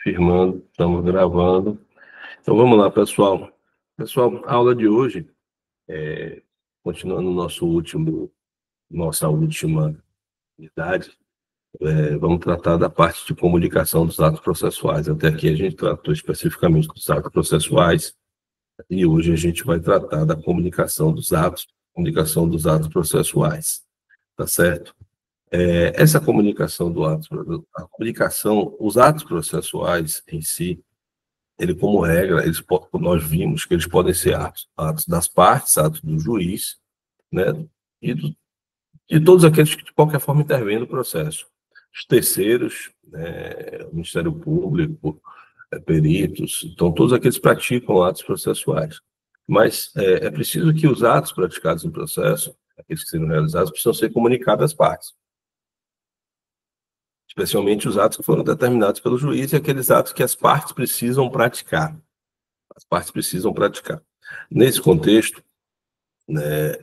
Firmando, estamos gravando. Então vamos lá, pessoal. Pessoal, a aula de hoje, continuando nossa última unidade, vamos tratar da parte de comunicação dos atos processuais. Até aqui a gente tratou especificamente dos atos processuais e hoje a gente vai tratar da comunicação dos atos processuais, tá certo? Essa comunicação os atos processuais em si, ele como regra, nós vimos que eles podem ser atos das partes, atos do juiz, né, e todos aqueles que de qualquer forma intervêm no processo. Os terceiros, né, o Ministério Público, peritos, então todos aqueles que praticam atos processuais. Mas é preciso que os atos praticados no processo, aqueles que serão realizados, precisam ser comunicados às partes. Especialmente os atos que foram determinados pelo juiz e aqueles atos que as partes precisam praticar. As partes precisam praticar. Nesse contexto, né,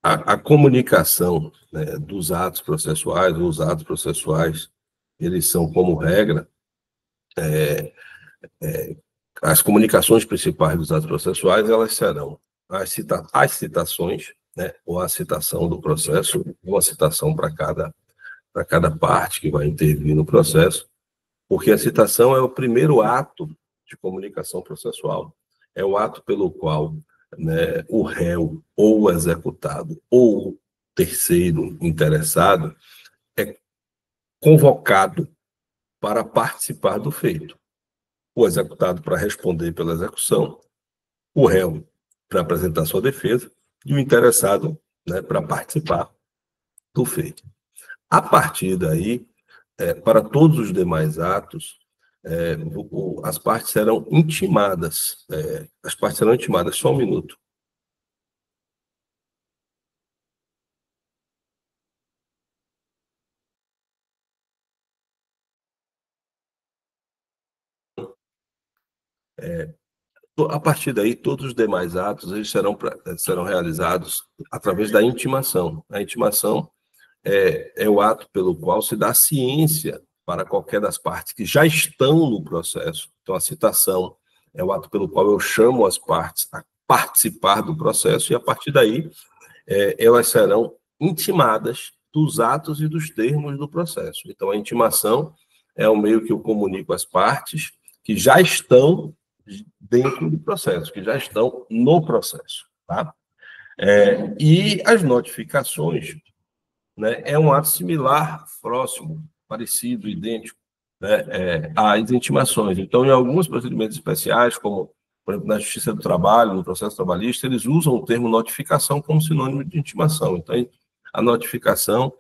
a comunicação, né, dos atos processuais, ou os atos processuais, eles são, como regra, as comunicações principais dos atos processuais, elas serão as citações, né, ou a citação do processo, uma citação para cada parte que vai intervir no processo, porque a citação é o primeiro ato de comunicação processual. É o ato pelo qual, né, o réu, ou o executado, ou o terceiro interessado é convocado para participar do feito. O executado para responder pela execução, o réu para apresentar sua defesa e o interessado, né, para participar do feito. A partir daí, para todos os demais atos, as partes serão intimadas. Só um minuto. A partir daí, todos os demais atos eles serão realizados através da intimação. A intimação é o ato pelo qual se dá ciência para qualquer das partes que já estão no processo. Então, a citação é o ato pelo qual eu chamo as partes a participar do processo, e a partir daí elas serão intimadas dos atos e dos termos do processo. Então, a intimação é o meio que eu comunico às partes que já estão dentro do processo, que já estão no processo. Tá? E as notificações, né, é um ato similar, próximo, parecido, idêntico, né, às intimações. Então, em alguns procedimentos especiais, como, por exemplo, na Justiça do Trabalho, no processo trabalhista, eles usam o termo notificação como sinônimo de intimação. Então, a notificação,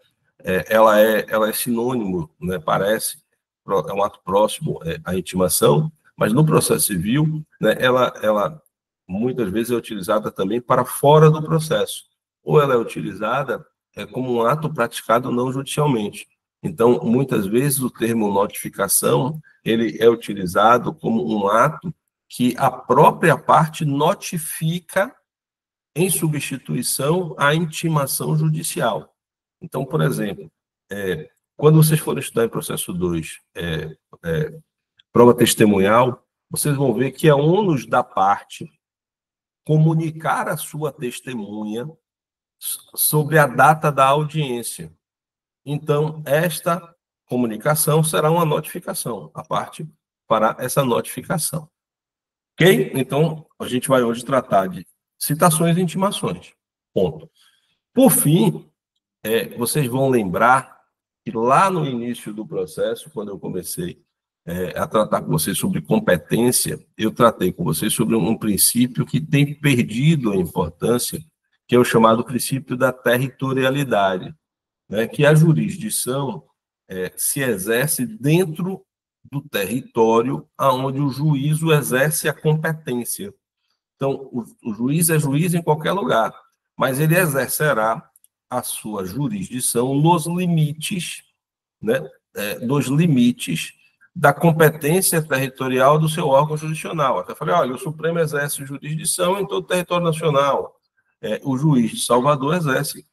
ela é sinônimo, né, é um ato próximo à intimação, mas no processo civil, né, ela muitas vezes é utilizada também para fora do processo, ou ela é utilizada como um ato praticado não judicialmente. Então, muitas vezes o termo notificação, ele é utilizado como um ato que a própria parte notifica em substituição à intimação judicial. Então, por exemplo, quando vocês forem estudar em processo 2, prova testemunhal, vocês vão ver que é ônus da parte comunicar a sua testemunha sobre a data da audiência. Então, esta comunicação será uma notificação, a parte para essa notificação. Ok? Então, a gente vai hoje tratar de citações e intimações. Ponto. Por fim, vocês vão lembrar que lá no início do processo, quando eu comecei a tratar com vocês sobre competência, eu tratei com vocês sobre um princípio que tem perdido a importância, que é o chamado princípio da territorialidade, né, que a jurisdição se exerce dentro do território aonde o juízo exerce a competência. Então, o juiz é juiz em qualquer lugar, mas ele exercerá a sua jurisdição nos limites, né, da competência territorial do seu órgão jurisdicional. Até falei, olha, o Supremo exerce jurisdição em todo o território nacional. O juiz de Salvador exerce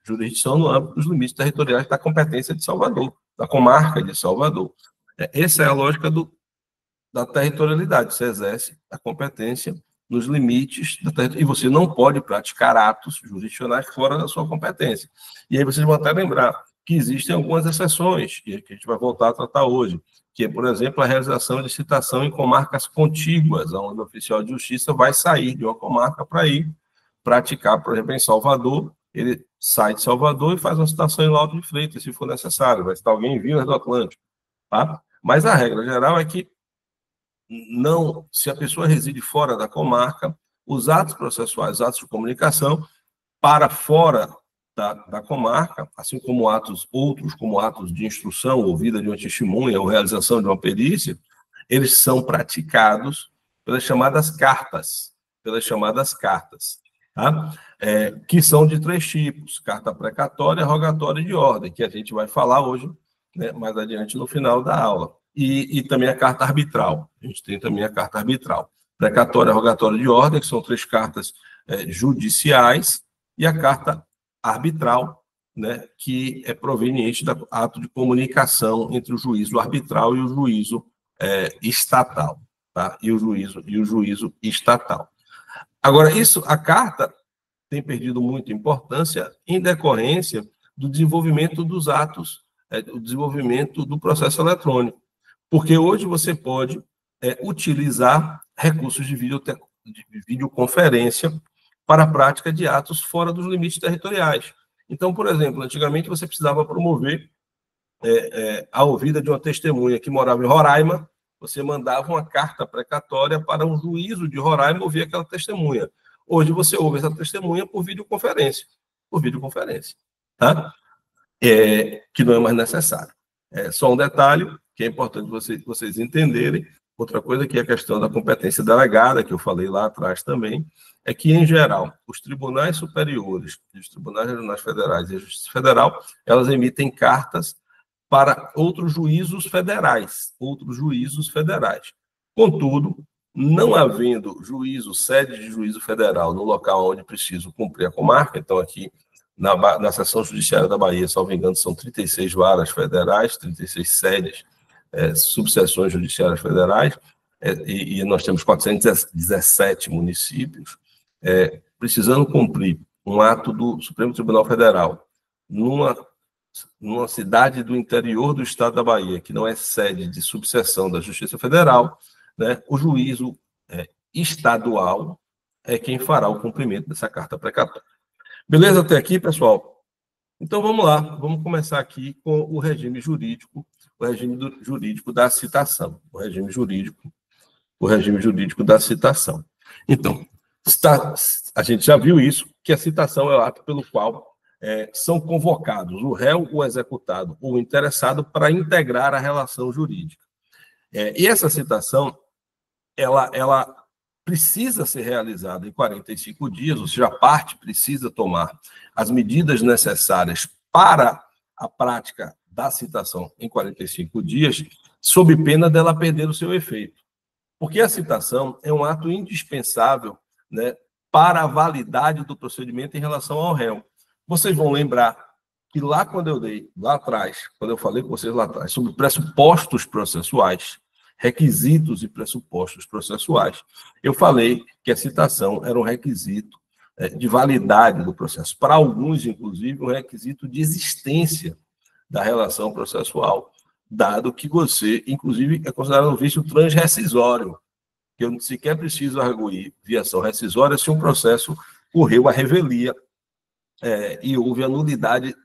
jurisdição no âmbito dos limites territoriais da competência de Salvador, da comarca de Salvador. Essa é a lógica da territorialidade. Você exerce a competência nos limites da territorialidade. E você não pode praticar atos jurisdicionais fora da sua competência. E aí vocês vão até lembrar que existem algumas exceções, que a gente vai voltar a tratar hoje, que é, por exemplo, a realização de citação em comarcas contíguas, onde o oficial de justiça vai sair de uma comarca para ir praticar, por exemplo, em Salvador, ele sai de Salvador e faz uma citação em Lauro de Freitas, se for necessário, vai citar alguém em Vilas do Atlântico, tá? Mas a regra geral é que não, se a pessoa reside fora da comarca, os atos processuais, os atos de comunicação, para fora da comarca, assim como outros, como atos de instrução, ouvida de uma testemunha ou realização de uma perícia, eles são praticados pelas chamadas cartas, tá? Que são de 3 tipos: carta precatória, rogatória e de ordem, que a gente vai falar hoje, né, mais adiante no final da aula. E também a carta arbitral. A gente tem também a carta arbitral. Precatória, rogatória e de ordem, que são 3 cartas judiciais, e a carta arbitral, né, que é proveniente do ato de comunicação entre o juízo arbitral e o juízo estatal, tá? E o juízo estatal. Agora, a carta tem perdido muita importância em decorrência do desenvolvimento dos atos, do desenvolvimento do processo eletrônico. Porque hoje você pode utilizar recursos de videoconferência para a prática de atos fora dos limites territoriais. Então, por exemplo, antigamente você precisava promover a ouvida de uma testemunha que morava em Roraima, você mandava uma carta precatória para um juízo de Roraima ouvir aquela testemunha. Hoje você ouve essa testemunha por videoconferência, tá? Que não é mais necessário. Só um detalhe que é importante vocês entenderem. Outra coisa que é a questão da competência delegada, que eu falei lá atrás também, é que, em geral, os tribunais superiores, os tribunais regionais federais e a Justiça Federal, elas emitem cartas para outros juízos federais. Contudo, não havendo sede de juízo federal no local onde preciso cumprir a comarca, então aqui na seção judiciária da Bahia, salvo engano, são 36 varas federais, 36 sedes, subseções judiciárias federais, e nós temos 417 municípios, precisando cumprir um ato do Supremo Tribunal Federal numa cidade do interior do estado da Bahia, que não é sede de subseção da Justiça Federal, né, o juízo estadual é quem fará o cumprimento dessa carta precatória. Beleza até aqui, pessoal? Então, vamos lá. Vamos começar aqui com o regime jurídico da citação. O regime jurídico da citação. Então, a gente já viu isso, que a citação é o ato pelo qual são convocados o réu, o executado ou o interessado para integrar a relação jurídica. E essa citação, ela precisa ser realizada em 45 dias, ou seja, a parte precisa tomar as medidas necessárias para a prática da citação em 45 dias, sob pena dela perder o seu efeito. Porque a citação é um ato indispensável, né, para a validade do procedimento em relação ao réu. Vocês vão lembrar que quando eu falei com vocês lá atrás sobre pressupostos processuais, requisitos e pressupostos processuais, eu falei que a citação era um requisito de validade do processo. Para alguns, inclusive, um requisito de existência da relação processual, dado que você, inclusive, é considerado um vício transrescisório, que eu sequer preciso arguir via ação rescisória se um processo correu à revelia e houve a nulidade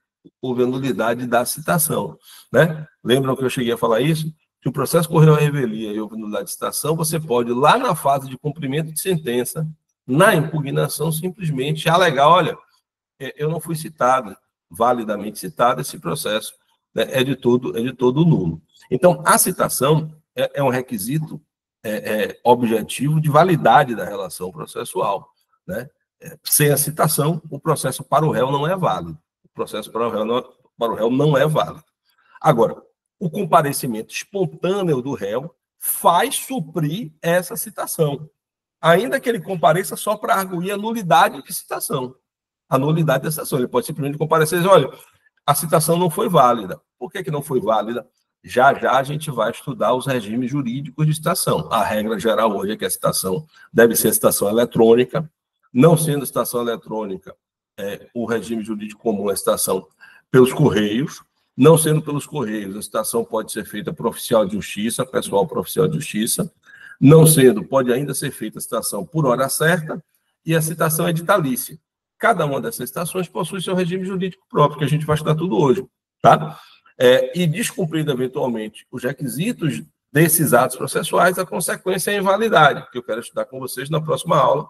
da citação, né? Lembram que eu cheguei a falar isso? Se o processo correu à revelia e houve nulidade de citação, você pode, lá na fase de cumprimento de sentença, na impugnação, simplesmente alegar: olha, eu não fui citado, validamente citado, esse processo, né, é de todo nulo. Então, a citação é um requisito objetivo de validade da relação processual, né? Sem a citação, o processo para o réu não é válido. O processo para o réu não é válido. Agora, o comparecimento espontâneo do réu faz suprir essa citação, ainda que ele compareça só para arguir a nulidade de citação. A nulidade da citação. Ele pode simplesmente comparecer e dizer: olha, a citação não foi válida. Por que não foi válida? Já já a gente vai estudar os regimes jurídicos de citação. A regra geral hoje é que a citação deve ser citação eletrônica. Não sendo citação eletrônica, o regime jurídico comum é a citação pelos correios. Não sendo pelos correios, a citação pode ser feita por oficial de justiça, pessoal por oficial de justiça. Não sendo, pode ainda ser feita a citação por hora certa e a citação editalícia. Cada uma dessas citações possui seu regime jurídico próprio, que a gente vai estudar tudo hoje, tá? E descumprido eventualmente os requisitos desses atos processuais, a consequência é a invalidade, que eu quero estudar com vocês na próxima aula,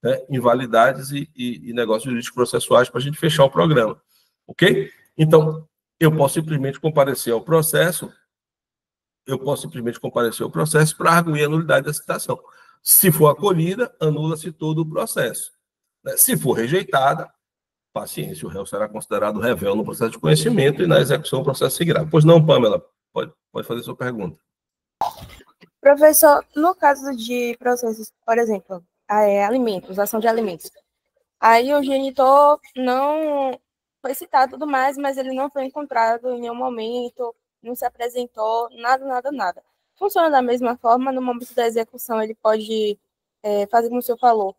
né? Invalidades e negócios jurídicos processuais para a gente fechar o programa, ok? Então, eu posso simplesmente comparecer ao processo para arguir a nulidade da citação. Se for acolhida, anula-se todo o processo. Se for rejeitada, paciência, o réu será considerado rével no processo de conhecimento e na execução o processo seguirá. Pois não, Pamela, pode fazer sua pergunta. Professor, no caso de processos, por exemplo, alimentos, ação de alimentos, aí o genitor não foi citado e tudo mais, mas ele não foi encontrado em nenhum momento, não se apresentou, nada. Funciona da mesma forma, no momento da execução ele pode fazer como o senhor falou,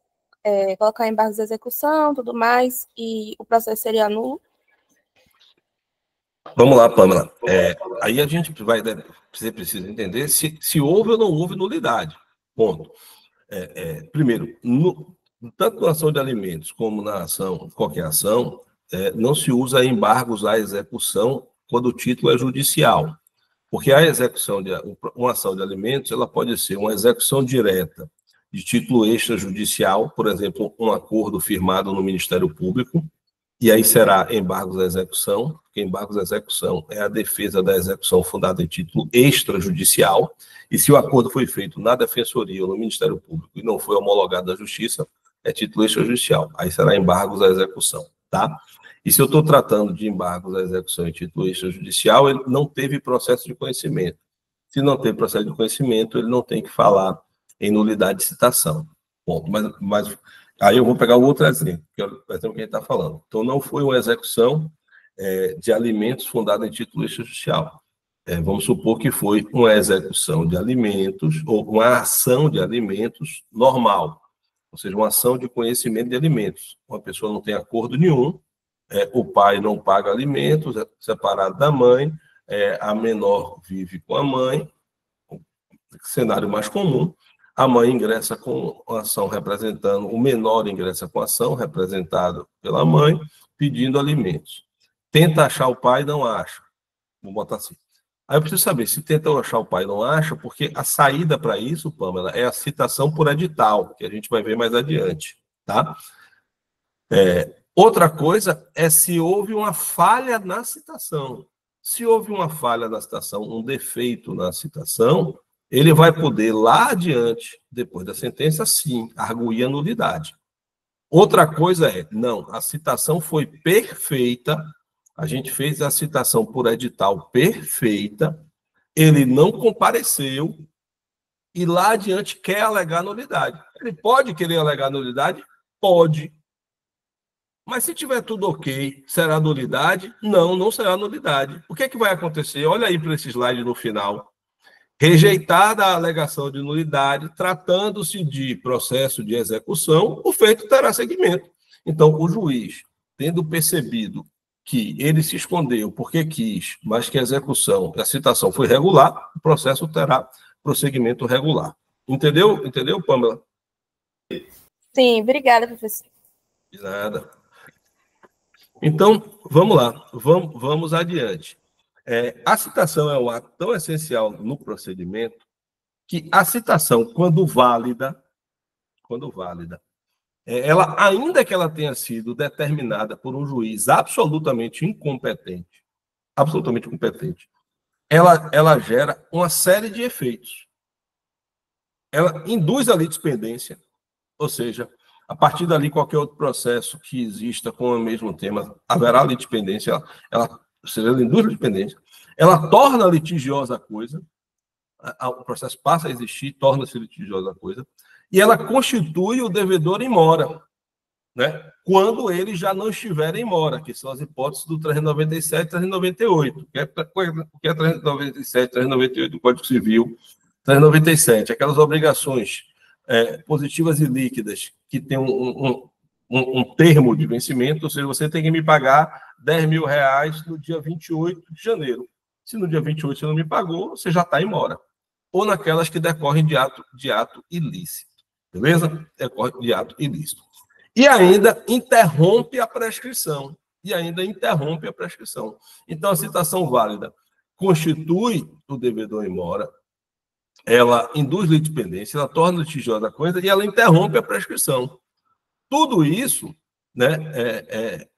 colocar embargos de execução, tudo mais, e o processo seria nulo? Vamos lá, Pamela. Aí a gente você precisa entender se houve ou não houve nulidade. Ponto. Primeiro, tanto na ação de alimentos como na ação, qualquer ação, não se usa embargos à execução quando o título é judicial. Porque a execução de uma ação de alimentos, ela pode ser uma execução direta de título extrajudicial, por exemplo, um acordo firmado no Ministério Público, e aí será embargos à execução, porque embargos à execução é a defesa da execução fundada em título extrajudicial, e se o acordo foi feito na Defensoria ou no Ministério Público e não foi homologado na Justiça, é título extrajudicial, aí será embargos à execução, tá? E se eu estou tratando de embargos à execução em título extrajudicial, ele não teve processo de conhecimento. Se não teve processo de conhecimento, ele não tem que falar em nulidade de citação. Ponto. Mas aí eu vou pegar o outro exemplo, que é o exemplo que a gente está falando. Então, não foi uma execução de alimentos fundada em título extrajudicial. Vamos supor que foi uma execução de alimentos, ou uma ação de alimentos normal, ou seja, uma ação de conhecimento de alimentos. Uma pessoa não tem acordo nenhum, o pai não paga alimentos, é separado da mãe, a menor vive com a mãe, cenário mais comum, a mãe ingressa com a ação representando, o menor ingressa com a ação representado pela mãe, pedindo alimentos. Tenta achar o pai, não acha. Vou botar assim. Aí eu preciso saber se tenta achar o pai, não acha, porque a saída para isso, Pamela, é a citação por edital, que a gente vai ver mais adiante, tá? Outra coisa é se houve uma falha na citação. Se houve uma falha na citação, um defeito na citação, ele vai poder, lá adiante, depois da sentença, sim, arguir a nulidade. Outra coisa não, a citação foi perfeita, a gente fez a citação por edital perfeita, ele não compareceu e lá adiante quer alegar nulidade. Ele pode querer alegar nulidade? Pode. Mas se tiver tudo ok, será nulidade? Não, não será nulidade. O que é que vai acontecer? Olha aí para esse slide no final. Rejeitada a alegação de nulidade, tratando-se de processo de execução, o feito terá seguimento. Então, o juiz, tendo percebido que ele se escondeu porque quis, mas que a execução, a citação foi regular, o processo terá prosseguimento regular. Entendeu? Entendeu, Pamela? Sim, obrigada, professor. De nada. Então, vamos lá, vamos adiante. A citação é um ato tão essencial no procedimento que a citação, quando válida, ela, ainda que ela tenha sido determinada por um juiz absolutamente incompetente, ela gera uma série de efeitos. Ela induz a litispendência, ou seja, a partir dali, qualquer outro processo que exista com o mesmo tema, haverá litispendência, ela induz a litispendência, ela torna litigiosa a coisa, o processo passa a existir, torna-se litigiosa a coisa, e ela constitui o devedor em mora. né, quando ele já não estiver em mora, que são as hipóteses do 397 e 398. O que é 397, 398 do Código Civil? 397, aquelas obrigações positivas e líquidas que tem um termo de vencimento, ou seja, você tem que me pagar R$10.000 no dia 28 de janeiro. Se no dia 28 você não me pagou, você já está em mora. Ou naquelas que decorrem de ato ilícito. Beleza? Decorre de ato ilícito. E ainda interrompe a prescrição. Então, a citação válida constitui o devedor em mora, ela induz litispendência, ela torna litigiosa a coisa e ela interrompe a prescrição. Tudo isso, né,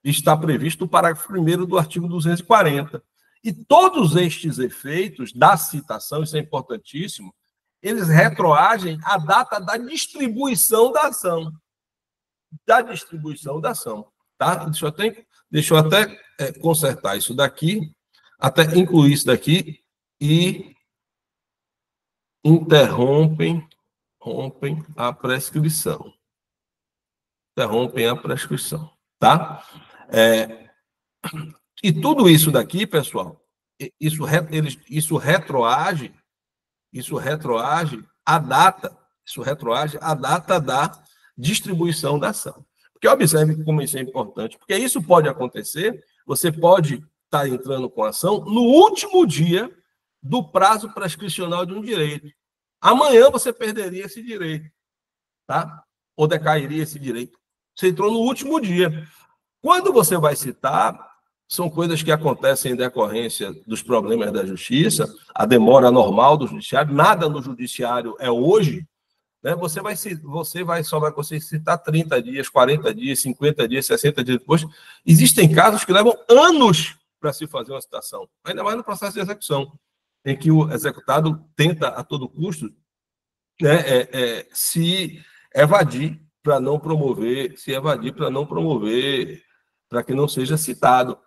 está previsto no parágrafo 1º do artigo 240. E todos estes efeitos da citação, isso é importantíssimo, eles retroagem à data da distribuição da ação. Tá? Deixa eu até consertar isso daqui, até incluir isso daqui, e rompem a prescrição. Tá? E tudo isso daqui, pessoal, isso retroage à data da distribuição da ação. Porque observe como isso é importante, porque isso pode acontecer, você pode estar entrando com a ação no último dia do prazo prescricional de um direito. Amanhã você perderia esse direito, tá? Ou decairia esse direito. Você entrou no último dia. Quando você vai citar, são coisas que acontecem em decorrência dos problemas da justiça, a demora normal do judiciário, nada no judiciário é hoje, né? Você só vai conseguir citar 30 dias, 40 dias, 50 dias, 60 dias depois. Existem casos que levam anos para se fazer uma citação, ainda mais no processo de execução, em que o executado tenta a todo custo, né, se evadir para não promover, para que não seja citado.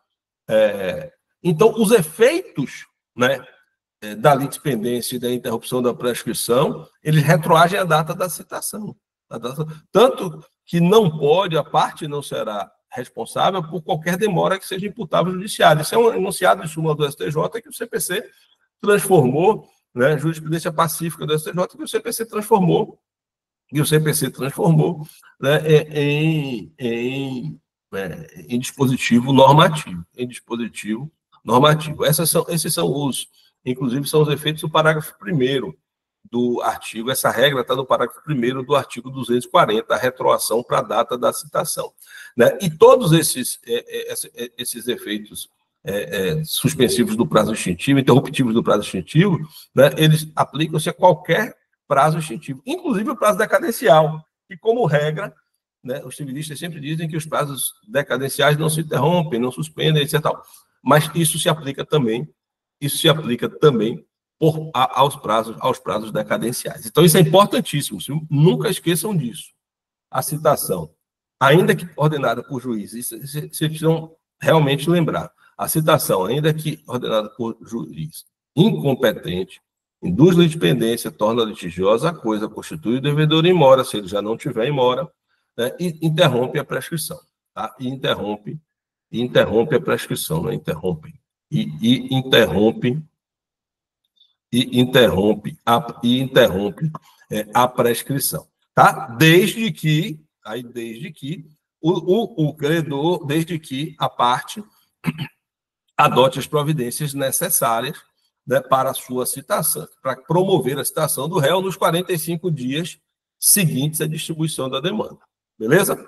Então, os efeitos, né, da litispendência e da interrupção da prescrição, eles retroagem à data da citação. Tanto que não pode, a parte não será responsável por qualquer demora que seja imputável ao judiciário. Isso é um enunciado de súmula do STJ que o CPC transformou, né, jurisprudência pacífica do STJ, que o CPC transformou, né, em dispositivo normativo. Esses são inclusive, são os efeitos do parágrafo 1º do artigo. Essa regra está no parágrafo 1º do artigo 240, a retroação para a data da citação, né? E todos esses efeitos suspensivos do prazo extintivo, interruptivos do prazo extintivo, né, eles aplicam-se a qualquer prazo extintivo, inclusive o prazo decadencial, que, como regra, né, os civilistas sempre dizem que os prazos decadenciais não se interrompem, não suspendem, etc. Mas isso se aplica também aos prazos decadenciais. Então, isso é importantíssimo, nunca esqueçam disso. A citação, ainda que ordenada por juiz, isso vocês precisam realmente lembrar, a citação, ainda que ordenada por juiz incompetente, induz litispendência, torna litigiosa a coisa, constitui o devedor em mora, se ele já não tiver em mora, né, e interrompe a prescrição. Tá? E interrompe a prescrição, não interrompe. Interrompe a prescrição, tá? Desde que o credor, desde que a parte adote as providências necessárias, né, para a sua citação, para promover a citação do réu nos 45 dias seguintes à distribuição da demanda. Beleza?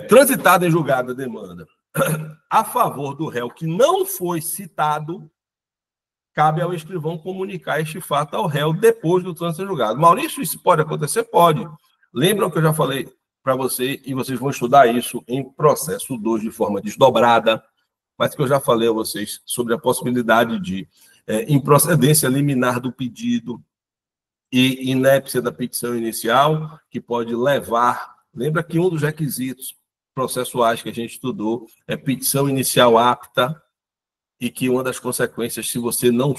Transitada em julgado a demanda a favor do réu que não foi citado, cabe ao escrivão comunicar este fato ao réu depois do trânsito em julgado. Maurício, isso pode acontecer? Pode. Lembram que eu já falei para você, e vocês vão estudar isso em processo 2 de forma desdobrada, mas que eu já falei a vocês sobre a possibilidade de improcedência liminar do pedido e inépcia da petição inicial, que pode levar... Lembra que um dos requisitos processuais que a gente estudou é petição inicial apta, e que uma das consequências, se você não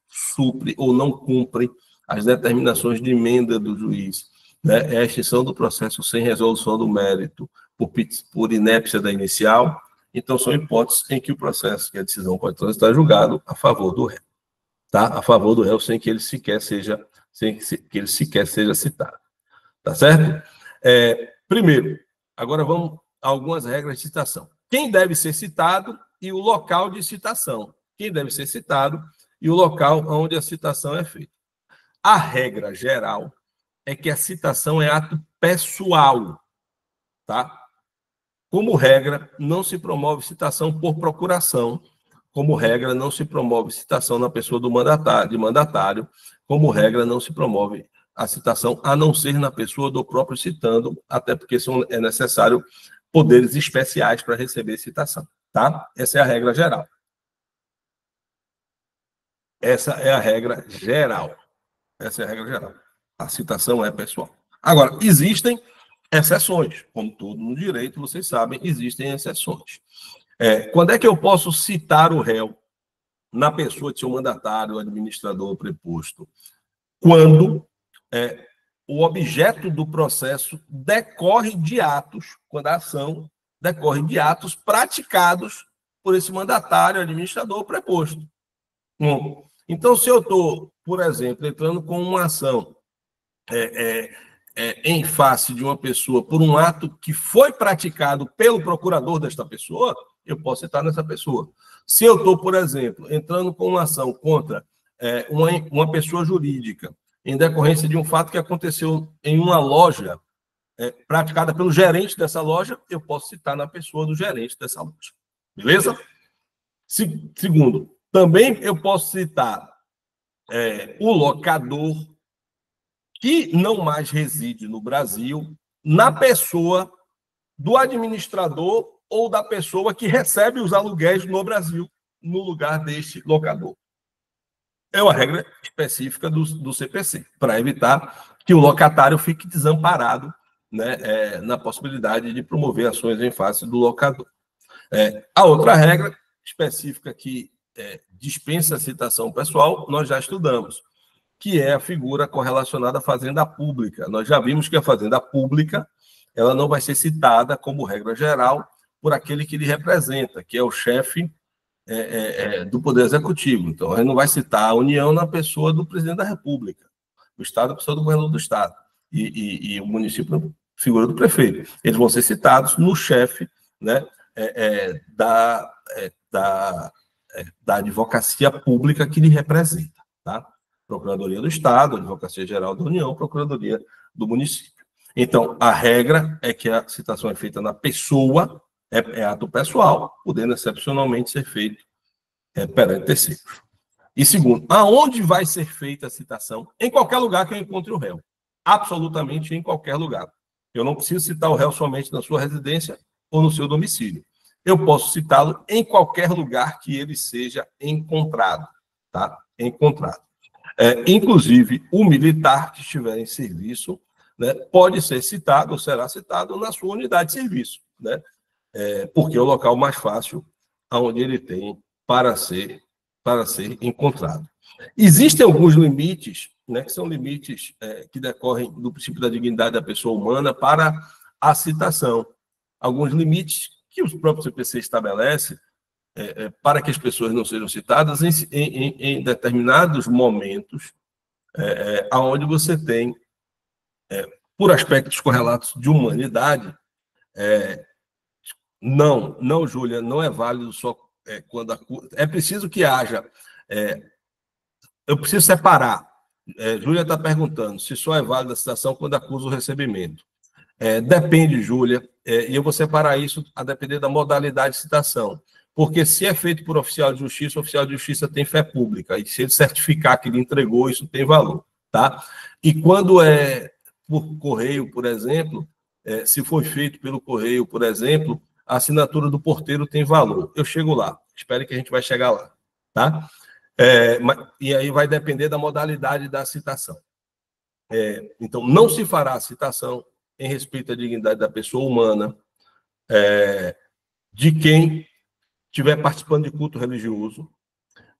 supre ou não cumpre as determinações de emenda do juiz, né, é a extinção do processo sem resolução do mérito, por inépcia da inicial. Então, são hipóteses em que o processo, que a decisão pode transitar julgado a favor do réu, tá? A favor do réu, sem que ele sequer seja citado. Tá certo? Primeiro, agora vamos a algumas regras de citação. Quem deve ser citado e o local de citação. Quem deve ser citado e o local onde a citação é feita. A regra geral é que a citação é ato pessoal, tá? Como regra, não se promove citação por procuração. Como regra, não se promove citação na pessoa do mandatário. Como regra, não se promove a citação a não ser na pessoa do próprio citando, até porque é necessário poderes especiais para receber citação, tá? Essa é a regra geral. Essa é a regra geral. Essa é a regra geral. A citação é pessoal. Agora, existem exceções. Como tudo no direito, vocês sabem, existem exceções. Quando é que eu posso citar o réu na pessoa de seu mandatário, administrador, preposto? Quando o objeto do processo decorre de atos, quando a ação decorre de atos praticados por esse mandatário, administrador, preposto. Então, se eu estou, por exemplo, entrando com uma ação em face de uma pessoa por um ato que foi praticado pelo procurador desta pessoa, eu posso citar nessa pessoa. Se eu estou, por exemplo, entrando com uma ação contra uma pessoa jurídica em decorrência de um fato que aconteceu em uma loja praticada pelo gerente dessa loja, eu posso citar na pessoa do gerente dessa loja. Beleza? Segundo, também eu posso citar o locador que não mais reside no Brasil, na pessoa do administrador ou da pessoa que recebe os aluguéis no Brasil, no lugar deste locador. É uma regra específica do CPC, para evitar que o locatário fique desamparado, né, na possibilidade de promover ações em face do locador. A outra regra específica que dispensa a citação pessoal, nós já estudamos, que é a figura correlacionada à fazenda pública. Nós já vimos que a fazenda pública ela não vai ser citada como regra geral por aquele que lhe representa, que é o chefe do Poder Executivo. Então, ele não vai citar a União na pessoa do Presidente da República, o Estado na pessoa do Governador do Estado, e o município na figura do prefeito. Eles vão ser citados no chefe, né, da advocacia pública que lhe representa, tá? Procuradoria do Estado, Advocacia Geral da União, Procuradoria do Município. Então, a regra é que a citação é feita na pessoa, é ato pessoal, podendo excepcionalmente ser feito perante terceiros. E segundo, aonde vai ser feita a citação? Em qualquer lugar que eu encontre o réu. Absolutamente em qualquer lugar. Eu não preciso citar o réu somente na sua residência ou no seu domicílio. Eu posso citá-lo em qualquer lugar que ele seja encontrado, tá? Encontrado. Inclusive, o militar que estiver em serviço, né, pode ser citado ou será citado na sua unidade de serviço, né? Porque é o local mais fácil onde ele tem para ser encontrado. Existem alguns limites, né, que são limites que decorrem do princípio da dignidade da pessoa humana para a citação. Alguns limites que o próprio CPC estabelece para que as pessoas não sejam citadas em determinados momentos onde você tem, por aspectos correlatos de humanidade, não, Júlia, não é válido só quando é preciso que haja. Eu preciso separar. Júlia está perguntando se só é válida a citação quando acusa o recebimento. Depende, Júlia, e eu vou separar isso a depender da modalidade de citação. Porque se é feito por oficial de justiça, o oficial de justiça tem fé pública. E se ele certificar que ele entregou, isso tem valor, tá? E quando é por correio, por exemplo, se foi feito pelo correio, por exemplo, a assinatura do porteiro tem valor. Eu chego lá. Espere que a gente vai chegar lá, tá? E aí vai depender da modalidade da citação. Então, não se fará a citação em respeito à dignidade da pessoa humana, de quem estiver participando de culto religioso,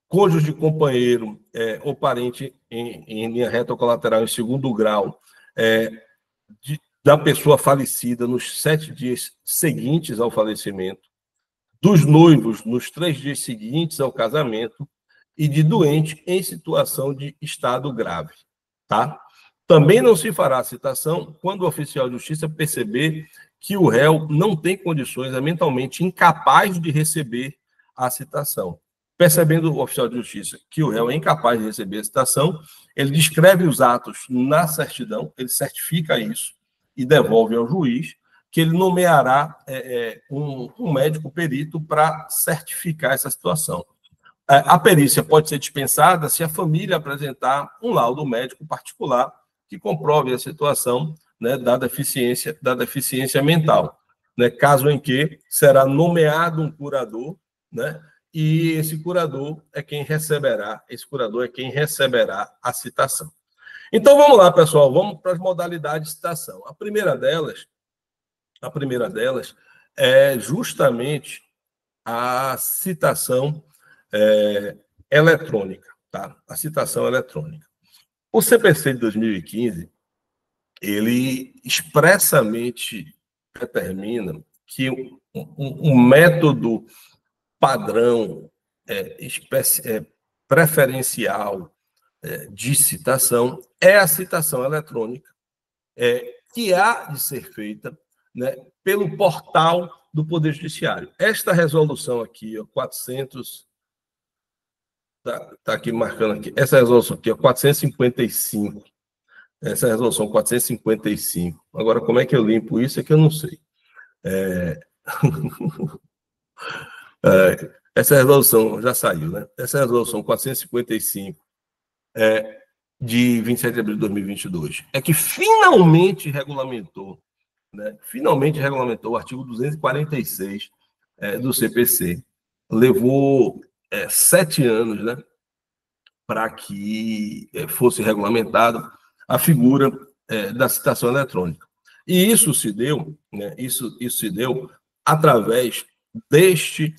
cônjuge, companheiro ou parente em linha reta ou colateral em segundo grau, da pessoa falecida nos 7 dias seguintes ao falecimento, dos noivos nos 3 dias seguintes ao casamento e de doente em situação de estado grave, tá? Também não se fará citação quando o oficial de justiça perceber que o réu não tem condições, é mentalmente incapaz de receber a citação. Percebendo o oficial de justiça que o réu é incapaz de receber a citação, ele descreve os atos na certidão, ele certifica isso e devolve ao juiz, que ele nomeará um médico perito para certificar essa situação. A perícia pode ser dispensada se a família apresentar um laudo médico particular que comprove a situação, né, da deficiência mental, né, caso em que será nomeado um curador, né, e esse curador é quem receberá a citação. Então vamos lá, pessoal, vamos para as modalidades de citação. A primeira delas é justamente a citação eletrônica, tá? A citação eletrônica. O CPC de 2015, ele expressamente determina que um método padrão preferencial de citação é a citação eletrônica, que há de ser feita, né, pelo portal do Poder Judiciário. Esta resolução aqui, 400... Está aqui marcando aqui. Essa resolução aqui, 455. Essa resolução 455. Agora, como é que eu limpo isso? É que eu não sei. Essa resolução já saiu, né? Essa resolução 455 de 27 de abril de 2022 é que finalmente regulamentou, né? Finalmente regulamentou o artigo 246 do CPC. Levou 7 anos, né, para que fosse regulamentado a figura da citação eletrônica. E isso se deu, né, isso se deu através deste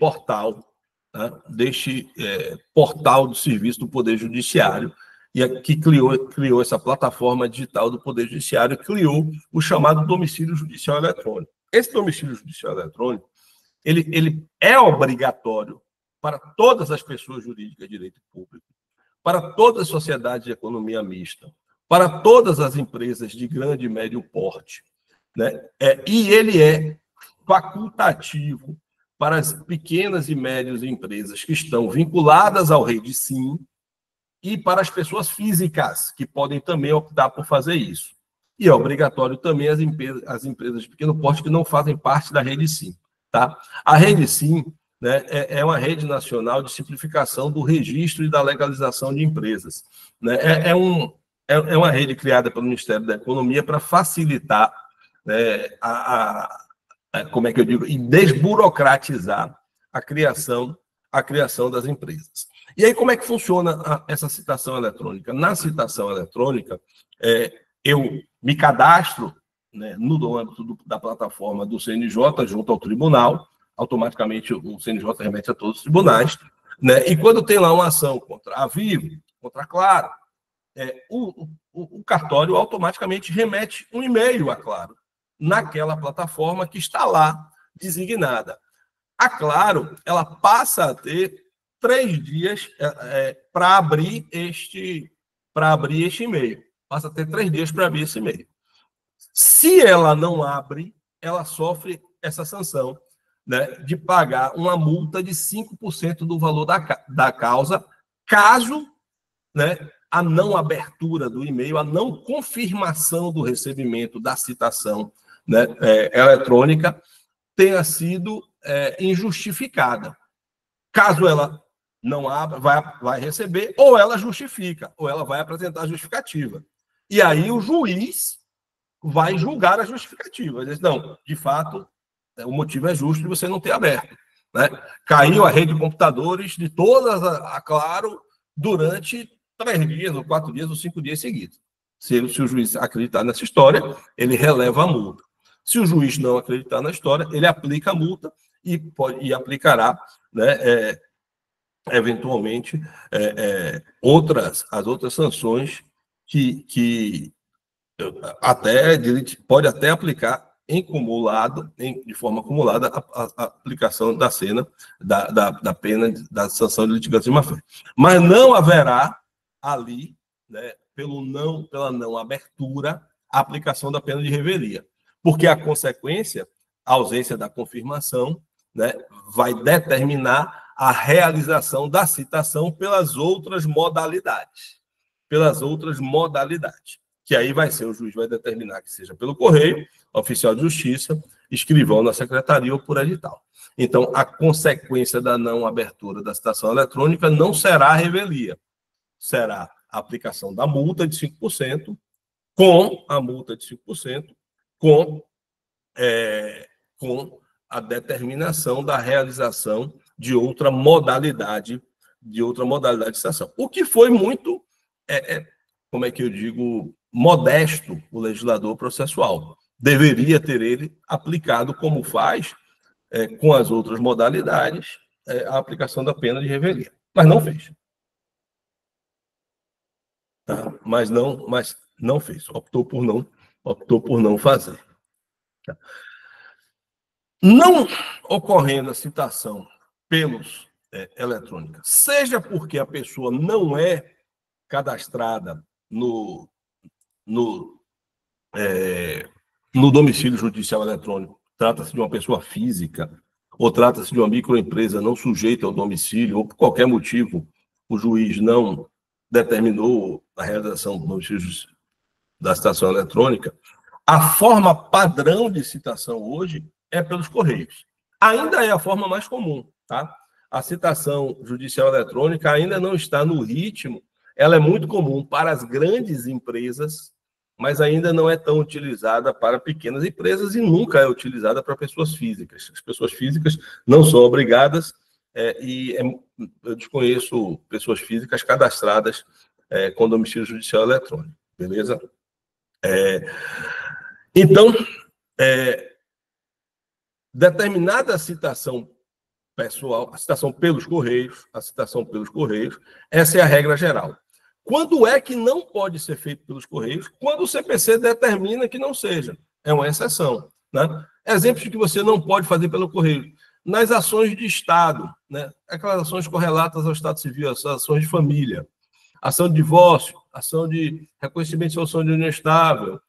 portal, né, deste portal do serviço do Poder Judiciário, e que criou essa plataforma digital do Poder Judiciário, criou o chamado domicílio judicial eletrônico. Esse domicílio judicial eletrônico, ele é obrigatório para todas as pessoas jurídicas de direito público, para todas as sociedades de economia mista, para todas as empresas de grande e médio porte, né? E ele é facultativo para as pequenas e médias empresas que estão vinculadas ao REDSIM e para as pessoas físicas, que podem também optar por fazer isso. E é obrigatório também as empresas de pequeno porte que não fazem parte da REDSIM. Tá? A REDSIM, né, é uma rede nacional de simplificação do registro e da legalização de empresas. Né? É uma rede criada pelo Ministério da Economia para facilitar, né, como é que eu digo, e desburocratizar a criação das empresas. E aí, como é que funciona essa citação eletrônica? Na citação eletrônica, eu me cadastro, né, no âmbito da plataforma do CNJ junto ao tribunal, automaticamente o CNJ remete a todos os tribunais, né, e quando tem lá uma ação contra a Vivo, contra a Claro, o cartório automaticamente remete um e-mail a Claro, naquela plataforma que está lá designada. A Claro, ela passa a ter 3 dias para abrir este e-mail. Passa a ter 3 dias para abrir esse e-mail. Se ela não abre, ela sofre essa sanção, né, de pagar uma multa de 5% do valor da causa, caso, né, a não abertura do e-mail, a não confirmação do recebimento da citação, né, eletrônica tenha sido injustificada. Caso ela não abra, vai receber, ou ela justifica, ou ela vai apresentar a justificativa. E aí o juiz vai julgar a justificativa. Diz, não, de fato, o motivo é justo de você não ter aberto. Né? Caiu a rede de computadores de todas a Claro durante 3 dias, ou 4 dias, ou 5 dias seguidos. Se o juiz acreditar nessa história, ele releva a multa. Se o juiz não acreditar na história, ele aplica a multa e aplicará, né, eventualmente, as outras sanções que Pode até aplicar de forma acumulada, a aplicação da da pena, da sanção de litigância de má-fé. Mas não haverá ali, né, pela não abertura, a aplicação da pena de revelia. Porque a consequência, a ausência da confirmação, né, vai determinar a realização da citação pelas outras modalidades. Que aí o juiz vai determinar que seja pelo correio, oficial de justiça, escrivão na secretaria ou por edital. Então, a consequência da não abertura da citação eletrônica não será a revelia, será a aplicação da multa de 5%, com a multa de 5%, com a determinação da realização de outra modalidade de citação. O que foi muito, como é que eu digo, modesto o legislador processual. Deveria ter ele aplicado, como faz, com as outras modalidades, a aplicação da pena de revelia. Mas não fez. Tá? Mas não fez. Optou por não fazer. Tá? Não ocorrendo a citação pelos eletrônica, seja porque a pessoa não é cadastrada no domicílio judicial eletrônico, trata-se de uma pessoa física, ou trata-se de uma microempresa não sujeita ao domicílio, ou por qualquer motivo o juiz não determinou a realização do domicílio da citação eletrônica, a forma padrão de citação hoje é pelos correios. Ainda é a forma mais comum, tá? A citação judicial eletrônica ainda não está no ritmo, ela é muito comum para as grandes empresas, mas ainda não é tão utilizada para pequenas empresas e nunca é utilizada para pessoas físicas. As pessoas físicas não são obrigadas eu desconheço pessoas físicas cadastradas com domicílio judicial eletrônico, beleza? Então, determinada citação pessoal, a citação pelos correios, essa é a regra geral. Quando é que não pode ser feito pelos correios? Quando o CPC determina que não seja. É uma exceção. Né? Exemplos de que você não pode fazer pelo correio. Nas ações de Estado, né? Aquelas ações correlatas ao Estado Civil, as ações de família, ação de divórcio, ação de reconhecimento de solução de união estável,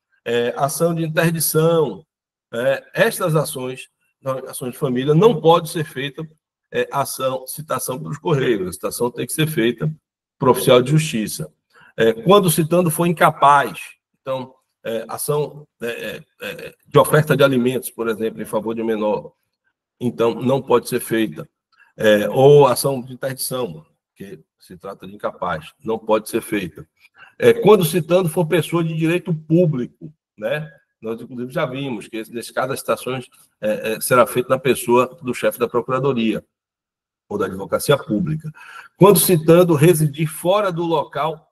ação de interdição. Estas ações de família, não pode ser feita citação pelos correios. A citação tem que ser feita por oficial de justiça. Quando o citando for incapaz, então, ação de oferta de alimentos, por exemplo, em favor de menor, então, não pode ser feita. Ou ação de interdição, que se trata de incapaz, não pode ser feita. Quando o citando for pessoa de direito público, né? Nós, inclusive, já vimos que, nesse caso, as citações será feita na pessoa do chefe da Procuradoria ou da Advocacia Pública. Quando citando residir fora do local,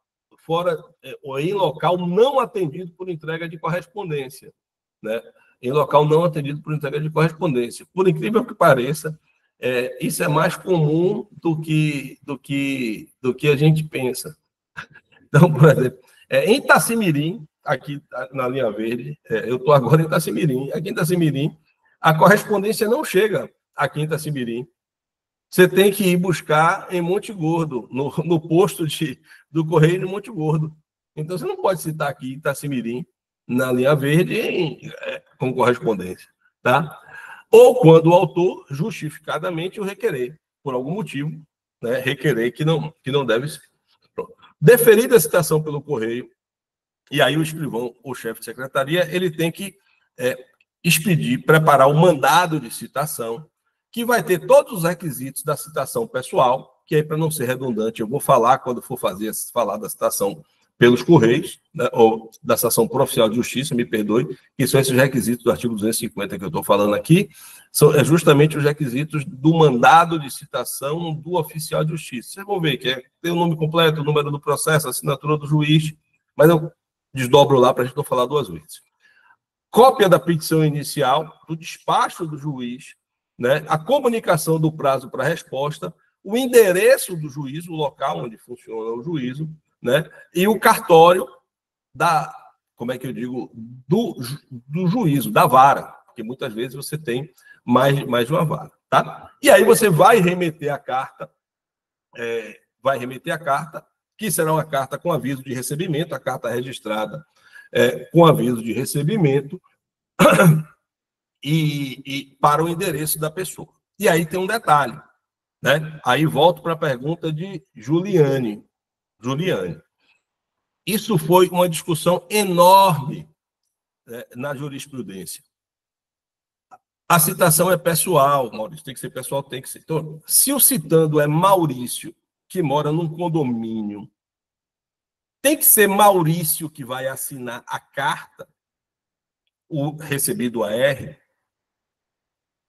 ou em local não atendido por entrega de correspondência, né? Em local não atendido por entrega de correspondência. Por incrível que pareça, isso é mais comum do que a gente pensa. Então, por exemplo, em Itacimirim, aqui na linha verde, eu estou agora em Itacimirim. Aqui em Itacimirim, a correspondência não chega aqui em Itacimirim. Você tem que ir buscar em Monte Gordo, no posto do Correio de Monte Gordo. Então, você não pode citar aqui Itacimirim, na linha verde, com correspondência. Tá? Ou quando o autor, justificadamente, o requerer, por algum motivo, né, requerer que não deve ser. Pronto. Deferida a citação pelo Correio, e aí o escrivão, ou chefe de secretaria, ele tem que preparar o mandado de citação, que vai ter todos os requisitos da citação pessoal, que aí, para não ser redundante, eu vou falar quando for falar da citação pelos Correios, né, ou da citação por oficial de justiça, me perdoe, que são esses requisitos do artigo 250 que eu estou falando aqui, são justamente os requisitos do mandado de citação do oficial de justiça. Vocês vão ver que tem o nome completo, o número do processo, a assinatura do juiz, mas eu desdobro lá para a gente não falar duas vezes. Cópia da petição inicial, do despacho do juiz, né, a comunicação do prazo para resposta, o endereço do juízo, o local onde funciona o juízo, né, e o cartório como é que eu digo, do juízo, da vara, porque muitas vezes você tem mais de uma vara, tá? E aí você vai remeter a carta, que será uma carta com aviso de recebimento, a carta registrada com aviso de recebimento e para o endereço da pessoa. E aí tem um detalhe, né? Aí volto para a pergunta de Juliane. Isso foi uma discussão enorme, né, na jurisprudência. A citação é pessoal, Maurício, tem que ser pessoal, tem que ser. Então, se o citando é Maurício, que mora num condomínio, tem que ser Maurício que vai assinar a carta, o recebido AR,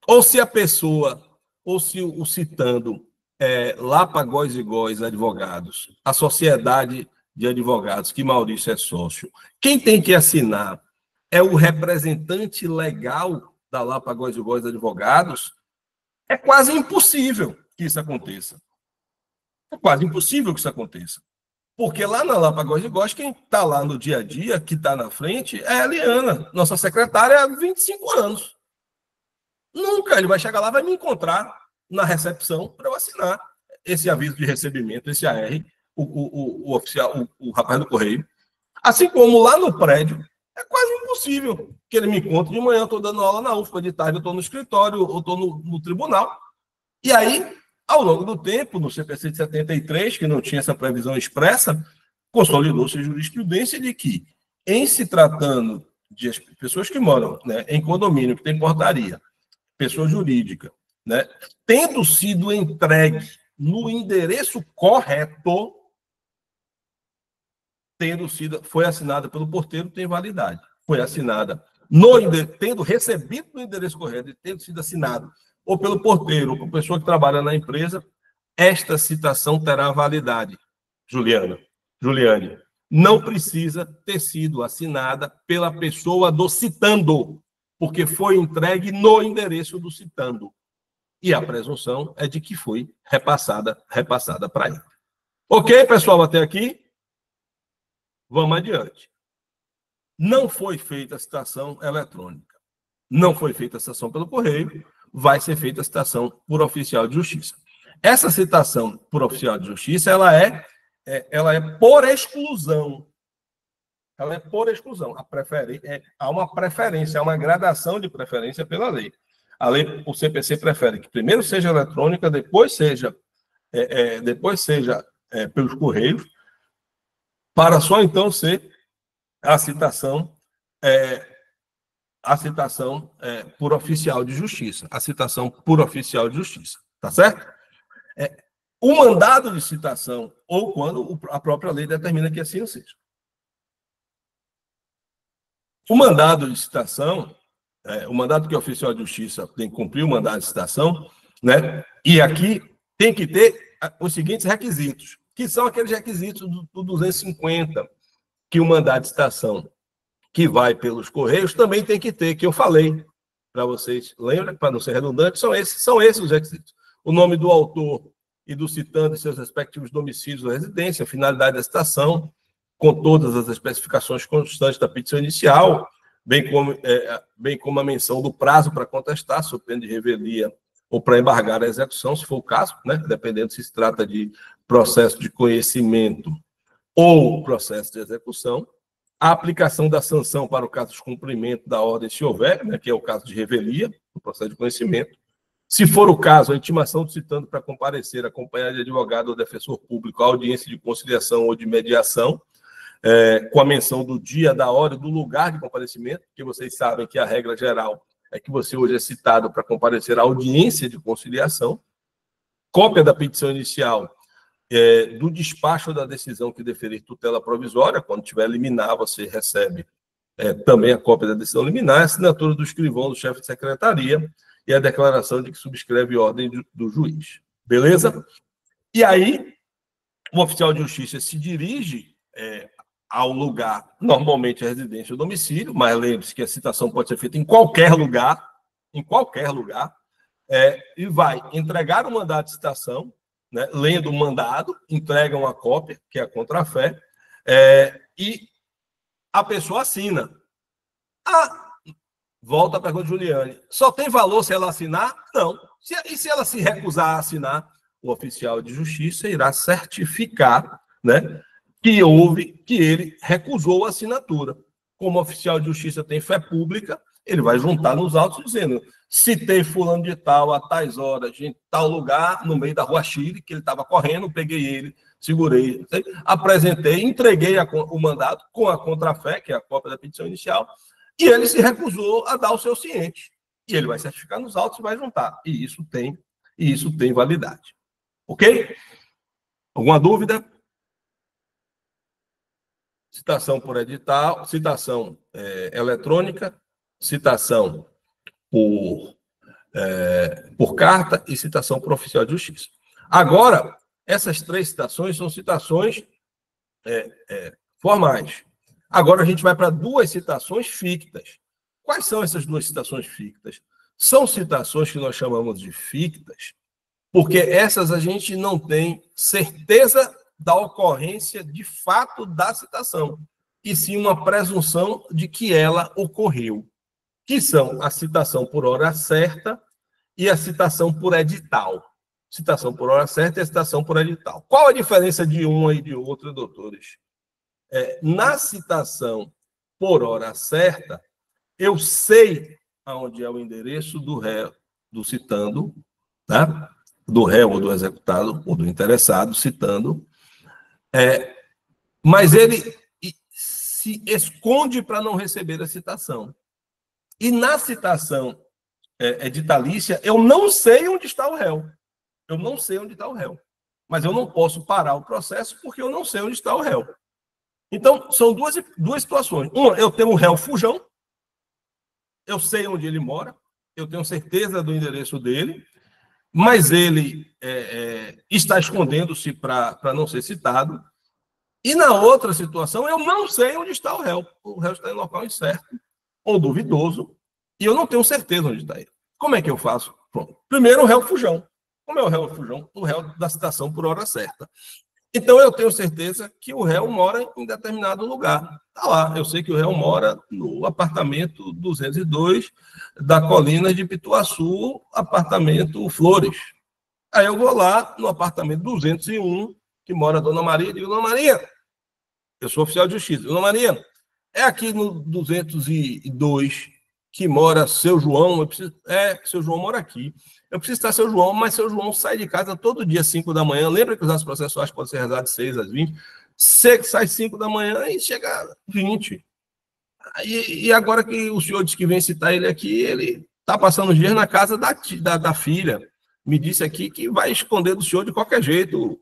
ou se a pessoa, ou se o citando Lapa Góes e Góes Advogados, a sociedade de advogados que Maurício é sócio, quem tem que assinar é o representante legal da Lapa Góes e Góes Advogados, é quase impossível que isso aconteça. É quase impossível que isso aconteça. Porque lá na Lapa Góes e Góes, quem está lá no dia a dia, que está na frente, é a Eliana, nossa secretária há 25 anos. Nunca ele vai chegar lá, vai me encontrar na recepção para eu assinar esse aviso de recebimento, esse AR, o oficial, o rapaz do correio. Assim como lá no prédio, é quase impossível que ele me encontre de manhã, eu estou dando aula na UFPA, de tarde eu estou no escritório, eu estou no tribunal. E aí, ao longo do tempo, no CPC de 73, que não tinha essa previsão expressa, consolidou-se a jurisprudência de que, em se tratando de pessoas que moram, né, em condomínio, que tem portaria, pessoa jurídica, né, tendo sido entregue no endereço correto, foi assinada pelo porteiro, tem validade. Foi assinada tendo recebido no endereço correto e tendo sido assinado ou pelo porteiro ou por pessoa que trabalha na empresa, esta citação terá validade. Juliane, não precisa ter sido assinada pela pessoa do citando, porque foi entregue no endereço do citando. E a presunção é de que foi repassada para ele. Ok, pessoal, até aqui? Vamos adiante. Não foi feita a citação eletrônica. Não foi feita a citação pelo correio, vai ser feita a citação por oficial de justiça. Essa citação por oficial de justiça, ela é por exclusão. Ela é por exclusão. Há uma preferência, há uma gradação de preferência pela lei. A lei, o CPC prefere que primeiro seja eletrônica, depois seja pelos correios, para só então ser a citação por oficial de justiça. A citação por oficial de justiça. Tá certo? O mandado de citação, ou quando a própria lei determina que assim seja. O mandado de citação, o mandado que o oficial de justiça tem que cumprir, o mandado de citação, né? E aqui tem que ter os seguintes requisitos, que são aqueles requisitos do 250, que o mandado de citação que vai pelos correios também tem que ter, que eu falei para vocês. Lembra, para não ser redundante, são esses os requisitos. O nome do autor e do citando e seus respectivos domicílios ou residência, a finalidade da citação, com todas as especificações constantes da petição inicial, bem como a menção do prazo para contestar, sob pena de revelia ou para embargar a execução, se for o caso, né? Dependendo se trata de processo de conhecimento ou processo de execução, a aplicação da sanção para o caso de cumprimento da ordem, se houver, né? Que é o caso de revelia, o processo de conhecimento. Se for o caso, a intimação do citando para comparecer, acompanhado de advogado ou defensor público, a audiência de conciliação ou de mediação, com a menção do dia, da hora e do lugar de comparecimento, porque vocês sabem que a regra geral é que você hoje é citado para comparecer à audiência de conciliação, cópia da petição inicial, do despacho da decisão que deferir tutela provisória, quando tiver liminar, você recebe também a cópia da decisão liminar, a assinatura do escrivão do chefe de secretaria e a declaração de que subscreve ordem do juiz. Beleza? E aí, o oficial de justiça se dirige ao lugar, normalmente a residência ou domicílio, mas lembre-se que a citação pode ser feita em qualquer lugar, e vai entregar o mandado de citação, né, lendo o mandado, entrega uma cópia, que é a contrafé, e a pessoa assina. Ah, volta a pergunta de Juliane. Só tem valor se ela assinar? Não. E se ela se recusar a assinar, o oficial de justiça irá certificar, né, que ele recusou a assinatura. Como o oficial de justiça tem fé pública, ele vai juntar nos autos dizendo: citei fulano de tal a tais horas, em tal lugar, no meio da rua Chile, que ele estava correndo, peguei ele, segurei, apresentei, entreguei o mandado com a contrafé, que é a cópia da petição inicial, e ele se recusou a dar o seu ciente. E ele vai certificar nos autos e vai juntar. E isso tem validade. Ok? Alguma dúvida? Citação por edital, citação eletrônica, citação por carta e citação por oficial de justiça. Agora, essas 3 citações são citações formais. Agora a gente vai para 2 citações fictas. Quais são essas 2 citações fictas? São citações que nós chamamos de fictas, porque essas a gente não tem certeza da ocorrência de fato da citação, e sim uma presunção de que ela ocorreu, que são a citação por hora certa e a citação por edital. Citação por hora certa e a citação por edital. Qual a diferença de uma e de outra, doutores? Na citação por hora certa, eu sei aonde é o endereço do réu, do citando, tá? Do réu ou do executado, ou do interessado, citando, mas ele se esconde para não receber a citação. E na citação editalícia, eu não sei onde está o réu. Eu não sei onde está o réu. Mas eu não posso parar o processo porque eu não sei onde está o réu. Então, são duas situações. Uma, eu tenho um réu fujão, eu sei onde ele mora, eu tenho certeza do endereço dele, mas ele está escondendo-se para não ser citado. E na outra situação, eu não sei onde está o réu. O réu está em local incerto ou duvidoso, e eu não tenho certeza onde está ele. Como é que eu faço? Pronto. Primeiro, o réu fujão. Como é o réu fujão? O réu da citação por hora certa. Então, eu tenho certeza que o réu mora em determinado lugar. Está lá. Eu sei que o réu mora no apartamento 202 da Colina de Pituaçu, apartamento Flores. Aí eu vou lá no apartamento 201, que mora a Dona Maria, e digo: Dona Maria, eu sou oficial de justiça. Dona Maria, é aqui no 202 que mora seu João? Seu João mora aqui. Eu preciso estar seu João, mas seu João sai de casa todo dia às 5 da manhã. Lembra que os atos processuais podem ser realizados de 6 às 20? Você sai 5 da manhã e chega às 20. E agora que o senhor disse que vem citar ele aqui, ele está passando os dias na casa da filha. Me disse aqui que vai esconder do senhor de qualquer jeito,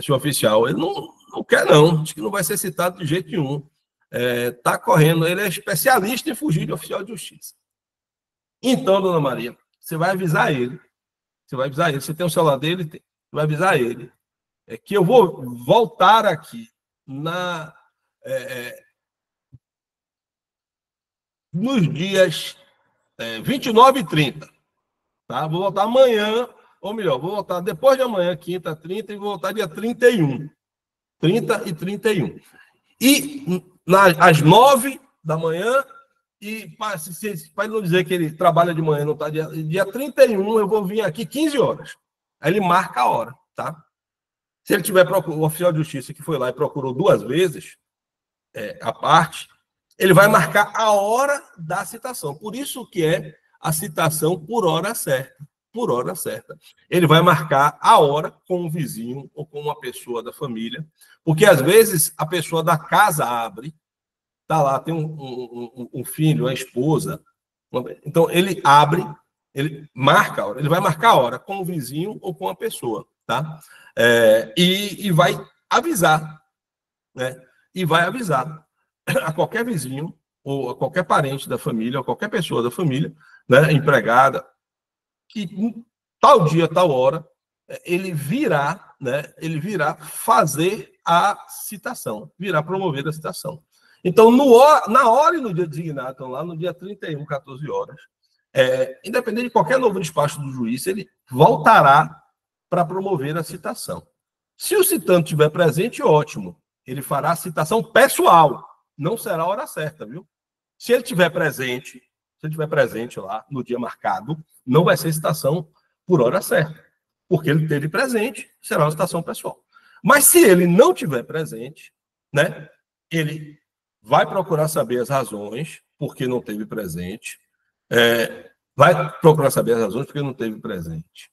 senhor oficial. Ele não quer, não. Diz que não vai ser citado de jeito nenhum. Está correndo. Ele é especialista em fugir de oficial de justiça. Então, Dona Maria, você vai avisar ele. Você tem o celular dele? Você vai avisar ele. Que eu vou voltar aqui nos dias 29 e 30. Tá? Vou voltar amanhã, ou melhor, vou voltar depois de amanhã, quinta, 30, e vou voltar dia 31. 30 e 31. E às 9 da manhã, e para ele não dizer que ele trabalha de manhã, não está dia 31, eu vou vir aqui 15 horas. Aí ele marca a hora, tá? Se ele tiver o oficial de justiça que foi lá e procurou 2 vezes a parte, ele vai marcar a hora da citação. Por isso que é a citação por hora certa. Por hora certa. Ele vai marcar a hora com um vizinho ou com uma pessoa da família, porque às vezes a pessoa da casa abre, tá lá, tem um filho, uma esposa. Então, ele abre, ele marca a hora, ele vai marcar a hora com o vizinho ou com a pessoa, tá? E vai avisar, né? E vai avisar a qualquer vizinho ou a qualquer parente da família, ou qualquer pessoa da família, né, empregada, que tal dia, tal hora, ele virá, né? Ele virá fazer a citação, virá promover a citação. Então, na hora e no dia designado, então, lá no dia 31, 14 horas, independente de qualquer novo despacho do juiz, ele voltará para promover a citação. Se o citante estiver presente, ótimo. Ele fará a citação pessoal. não será a hora certa, viu? Se ele estiver presente, lá no dia marcado, não vai ser citação por hora certa, porque ele esteve presente, será uma citação pessoal. Mas se ele não estiver presente, né, ele vai procurar saber as razões porque não esteve presente, vai procurar saber as razões porque não esteve presente,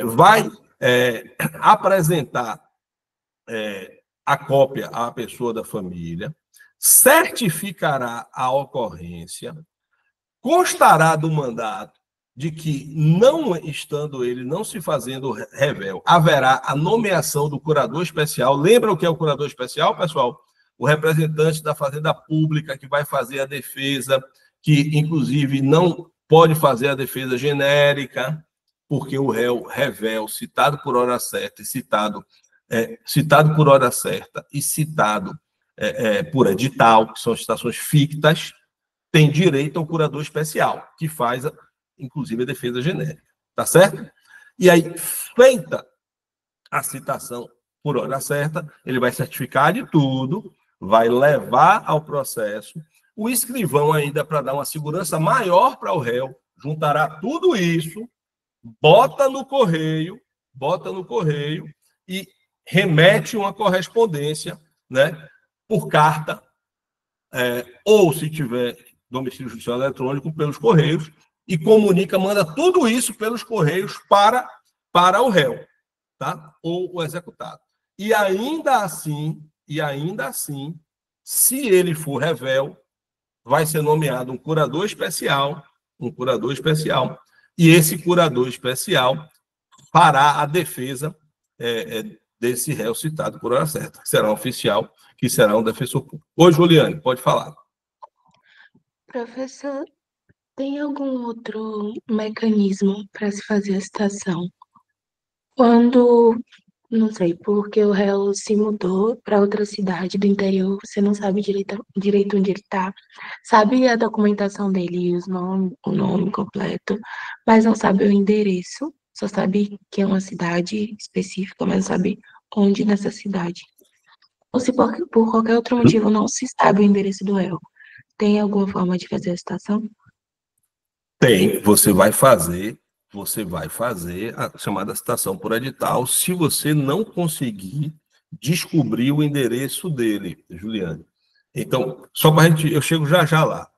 vai apresentar a cópia à pessoa da família, certificará a ocorrência, constará do mandato de que, não estando ele, não se fazendo revel, haverá a nomeação do curador especial. Lembra o que é o curador especial, pessoal? O representante da Fazenda Pública que vai fazer a defesa, que, inclusive, não pode fazer a defesa genérica, porque o réu revel, citado por hora certa e citado por hora certa e citado por edital, que são citações fictas, tem direito ao curador especial, que faz, inclusive, a defesa genérica. Tá certo? E aí, feita a citação por hora certa, ele vai certificar de tudo, vai levar ao processo. O escrivão, ainda para dar uma segurança maior para o réu, juntará tudo isso, bota no correio e remete uma correspondência, né, por carta, ou, se tiver domicílio judicial eletrônico, pelos correios, e comunica, manda tudo isso pelos correios para o réu, tá? Ou o executado. E ainda assim, se ele for revel, vai ser nomeado um curador especial, e esse curador especial fará a defesa desse réu citado por hora certa, que será um oficial, que será um defensor público. Oi, Juliane, pode falar. Professor, tem algum outro mecanismo para se fazer a citação? Quando, não sei, porque o réu se mudou para outra cidade do interior, você não sabe direito onde ele está, sabe a documentação dele, o nome completo, mas não sabe o endereço, só sabe que é uma cidade específica, mas não sabe onde nessa cidade. Ou se por qualquer outro motivo não se sabe o endereço do réu, tem alguma forma de fazer a citação? Tem, você vai fazer a chamada citação por edital, se você não conseguir descobrir o endereço dele, Juliane. Então, só para a gente, eu chego já lá.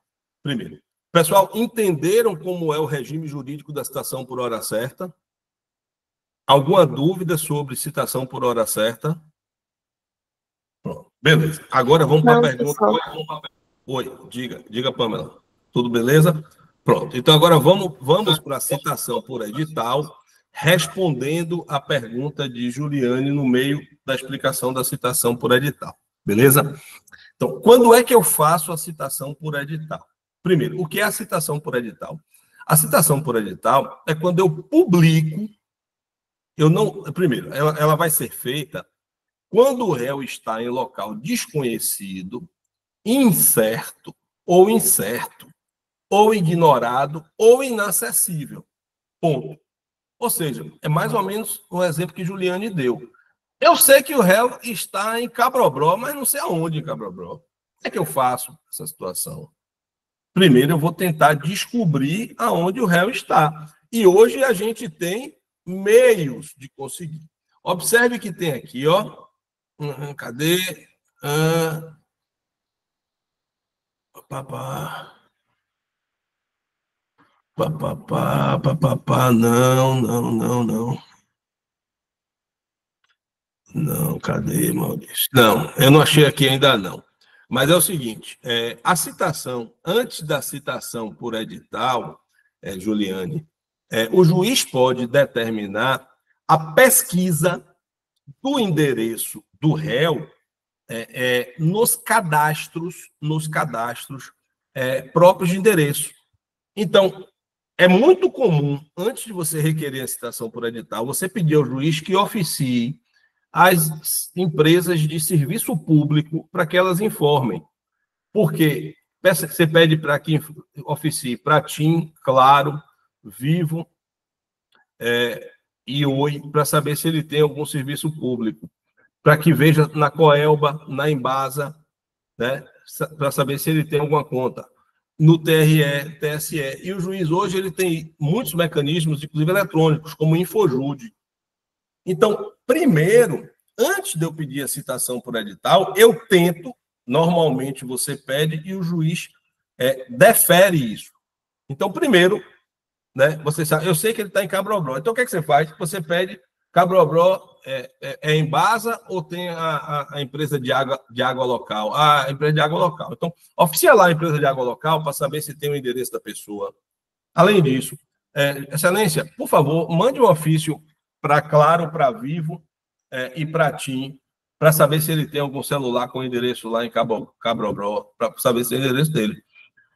Primeiro, pessoal, entenderam como é o regime jurídico da citação por hora certa? Alguma dúvida sobre citação por hora certa? Pronto, beleza. Agora vamos para a pergunta. Oi, diga, Pamela. Tudo beleza? Pronto. Então, agora vamos para a citação por edital, respondendo a pergunta de Juliane no meio da explicação da citação por edital. Beleza? Então, quando é que eu faço a citação por edital? Primeiro, o que é a citação por edital? A citação por edital é quando eu publico. Primeiro, ela vai ser feita quando o réu está em local desconhecido, incerto, ou ignorado, ou inacessível. Ponto. Ou seja, é mais ou menos o exemplo que Juliane deu. Eu sei que o réu está em Cabrobó, mas não sei aonde em Cabrobó. O que é que eu faço nessa situação? Primeiro, eu vou tentar descobrir aonde o réu está. E hoje a gente tem meios de conseguir. Observe que tem aqui, ó. Cadê? Não. Não, cadê, Maurício? Não, eu não achei aqui ainda não. Mas é o seguinte, a citação, antes da citação por edital, Juliane, o juiz pode determinar a pesquisa do endereço do réu nos cadastros próprios de endereço. Então, é muito comum, antes de você requerer a citação por edital, você pedir ao juiz que oficie as empresas de serviço público para que elas informem. Porque você pede para que oficie para TIM, Claro, Vivo e Oi, para saber se ele tem algum serviço público. Para que veja na Coelba, na Embasa, né, para saber se ele tem alguma conta no TRE, TSE. E o juiz hoje ele tem muitos mecanismos, inclusive eletrônicos, como o Infojude. Então, primeiro, antes de eu pedir a citação por edital, eu tento, normalmente você pede e o juiz defere isso. Então, primeiro, né, você sabe, eu sei que ele está em Cabrobró. Então, o que é que você faz? Você pede Cabrobró em Embasa ou tem a empresa de água local? A empresa de água local. Então, oficia lá a empresa de água local para saber se tem o endereço da pessoa. Além disso, Excelência, por favor, mande um ofício para Claro, para Vivo e para TIM, para saber se ele tem algum celular com endereço lá em Cabrobró, para saber se é o endereço dele.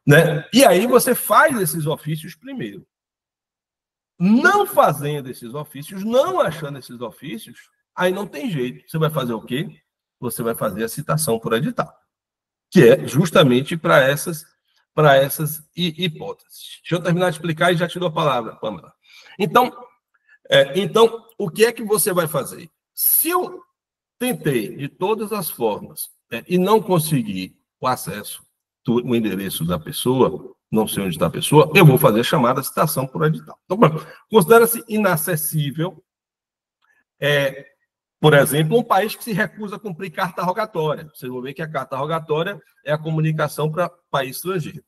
Né? E aí você faz esses ofícios primeiro. Não fazendo esses ofícios, não achando esses ofícios, aí não tem jeito. Você vai fazer o quê? Você vai fazer a citação por edital, que é justamente para essas hipóteses. Deixa eu terminar de explicar e já te dou a palavra, Pamela. Então, o que é que você vai fazer? Se eu tentei de todas as formas e não consegui o acesso, o endereço da pessoa, não sei onde está a pessoa, eu vou fazer a chamada citação por edital. Então, considera-se inacessível, por exemplo, um país que se recusa a cumprir carta rogatória. Vocês vão ver que a carta rogatória é a comunicação para país estrangeiro.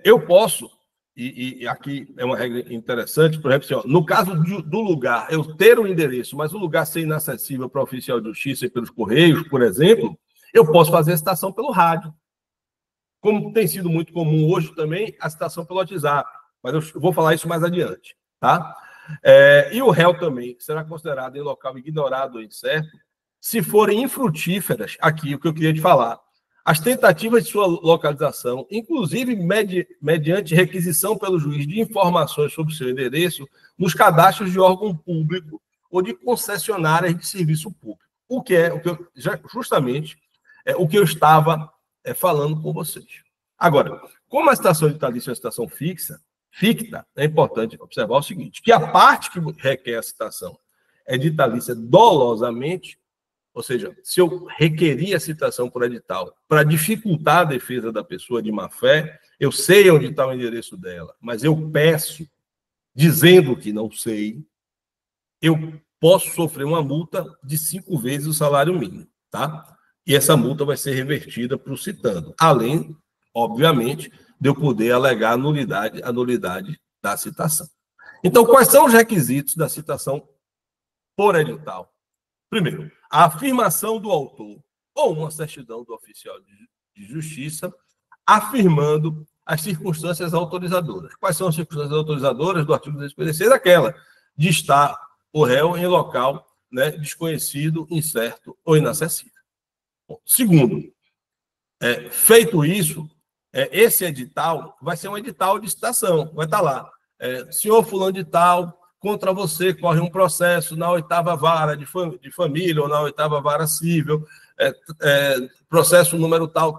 Eu posso, e aqui é uma regra interessante, por exemplo, assim, no caso do lugar, eu ter o endereço, mas o lugar ser inacessível para o oficial de justiça e pelos correios, por exemplo, eu posso fazer a citação pelo rádio. Como tem sido muito comum hoje também, a citação pelo WhatsApp. Mas eu vou falar isso mais adiante. Tá? E o réu também será considerado em local ignorado ou incerto se forem infrutíferas, aqui o que eu queria te falar, as tentativas de sua localização, inclusive mediante requisição pelo juiz de informações sobre seu endereço nos cadastros de órgão público ou de concessionárias de serviço público. Justamente o que eu estava falando com vocês. Agora, como a citação editalícia é uma citação ficta, é importante observar o seguinte, que a parte que requer a citação editalícia dolosamente, ou seja, se eu requerir a citação por edital para dificultar a defesa da pessoa de má-fé, eu sei onde está o endereço dela, mas eu peço, dizendo que não sei, eu posso sofrer uma multa de 5 vezes o salário mínimo, tá? E essa multa vai ser revertida para o citando, além, obviamente, de eu poder alegar a nulidade da citação. Então, quais são os requisitos da citação por edital? Primeiro, a afirmação do autor ou uma certidão do oficial de justiça afirmando as circunstâncias autorizadoras. Quais são as circunstâncias autorizadoras do artigo 256? Aquela de estar o réu em local, né, desconhecido, incerto ou inacessível. Bom, segundo, feito isso, esse edital vai ser um edital de citação, vai estar lá. Senhor fulano de tal, contra você corre um processo na 8ª vara de família ou na 8ª vara civil, processo número tal,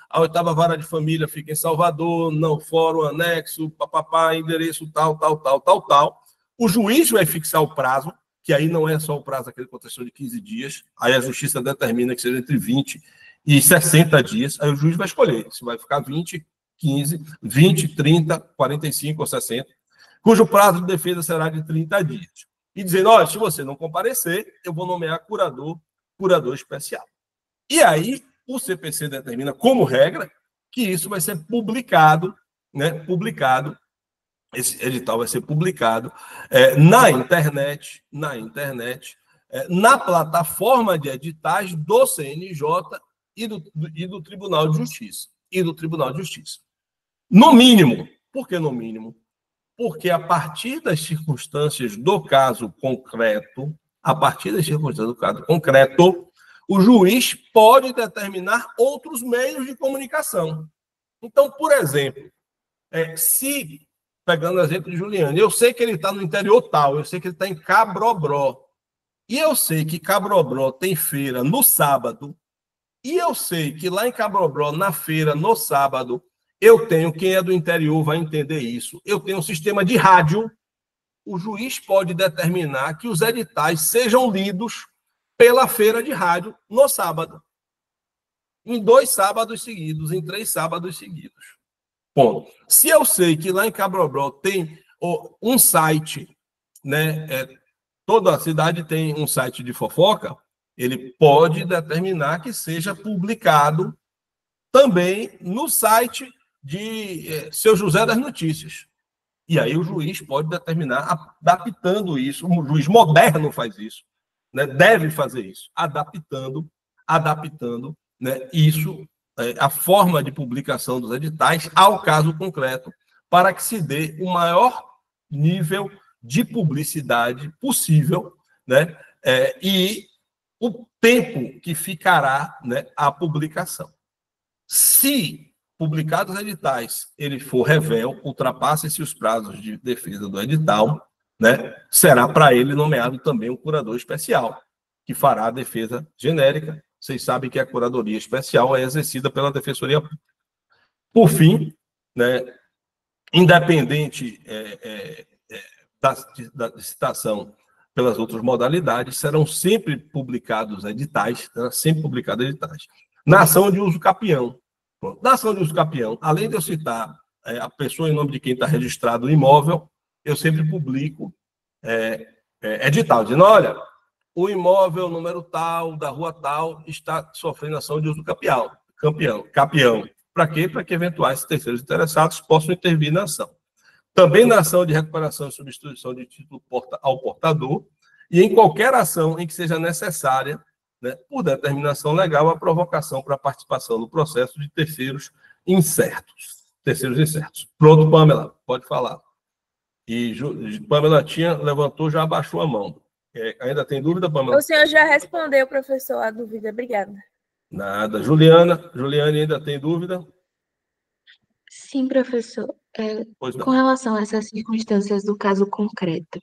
a 8ª vara de família fica em Salvador, não fórum anexo, papapá, endereço tal. O juiz vai fixar o prazo, que aí não é só o prazo daquele contexto de 15 dias, aí a justiça determina que seja entre 20 e 60 dias, aí o juiz vai escolher se vai ficar 20, 15, 20, 30, 45 ou 60, cujo prazo de defesa será de 30 dias. E dizendo, olha, se você não comparecer, eu vou nomear curador especial. E aí, o CPC determina, como regra, que isso vai ser publicado, né? Esse edital vai ser publicado na internet, na plataforma de editais do CNJ e do Tribunal de Justiça. No mínimo. Por que no mínimo? Porque a partir das circunstâncias do caso concreto, o juiz pode determinar outros meios de comunicação. Então, por exemplo, pegando o exemplo de Juliano, eu sei que ele está no interior tal, eu sei que ele está em Cabrobró, e eu sei que Cabrobró tem feira no sábado, e eu sei que lá em Cabrobró, na feira, no sábado, eu tenho, quem é do interior vai entender isso, eu tenho um sistema de rádio, o juiz pode determinar que os editais sejam lidos pela feira de rádio no sábado. Em 2 sábados seguidos, em 3 sábados seguidos. Ponto. Se eu sei que lá em Cabrobró tem um site, né, toda a cidade tem um site de fofoca, ele pode determinar que seja publicado também no site de Seu José das Notícias. E aí o juiz pode determinar, adaptando isso, o juiz moderno faz isso, né, deve fazer isso, adaptando, né, isso, a forma de publicação dos editais ao caso concreto, para que se dê o maior nível de publicidade possível, né, e o tempo que ficará, né, a publicação. Se publicados os editais, ele for revel, ultrapassem-se os prazos de defesa do edital, né, será para ele nomeado também um curador especial, que fará a defesa genérica. Vocês sabem que a curadoria especial é exercida pela Defensoria Pública. Por fim, né, independente da citação pelas outras modalidades, serão sempre publicados editais, na ação de uso capião. Na ação de uso capião, além de eu citar a pessoa em nome de quem está registrado o imóvel, eu sempre publico edital, dizendo, olha, o imóvel número tal, da rua tal, está sofrendo ação de uso capião. Para quê? Para que eventuais terceiros interessados possam intervir na ação. Também na ação de recuperação e substituição de título ao portador, e em qualquer ação em que seja necessária, né, por determinação legal, a provocação para a participação no processo de terceiros incertos. Pronto, Pamela, pode falar. E Pamela levantou, já abaixou a mão. Ainda tem dúvida, Pamela? O senhor já respondeu, professor, a dúvida. Obrigada. Nada. Juliane ainda tem dúvida? Sim, professor. Com relação a essas circunstâncias do caso concreto,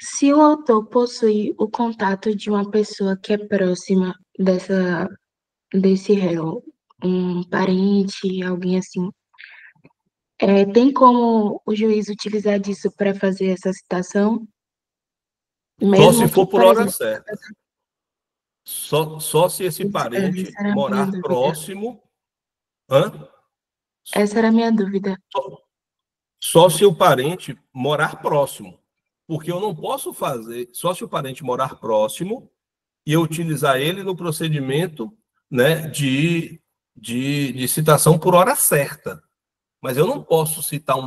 se o autor possui o contato de uma pessoa que é próxima desse réu, um parente, alguém assim, tem como o juiz utilizar disso para fazer essa citação? Só se for por hora certa. Só se esse parente morar próximo. Essa era a minha dúvida. Só se o parente morar próximo. Porque eu não posso fazer, só se o parente morar próximo e eu utilizar ele no procedimento, né, de citação por hora certa. Mas eu não posso citar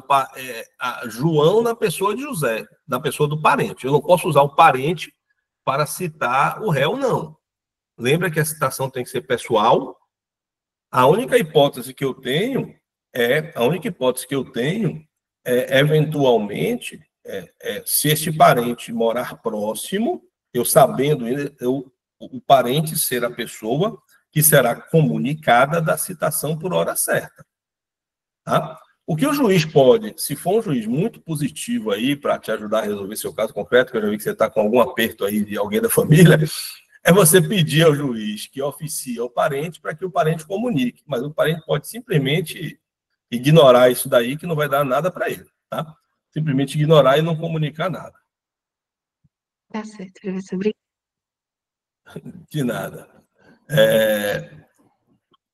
João na pessoa de José, na pessoa do parente. Eu não posso usar o parente para citar o réu, não. Lembra que a citação tem que ser pessoal? A única hipótese que eu tenho é eventualmente, se este parente morar próximo, eu sabendo o parente ser a pessoa que será comunicada da citação por hora certa. Tá? O que o juiz pode, se for um juiz muito positivo aí para te ajudar a resolver seu caso concreto, que eu já vi que você está com algum aperto aí de alguém da família, é você pedir ao juiz que oficie ao parente para que o parente comunique. Mas o parente pode simplesmente ignorar isso daí, que não vai dar nada para ele. Tá? Simplesmente ignorar e não comunicar nada. Tá certo, professor. Obrigada. De nada.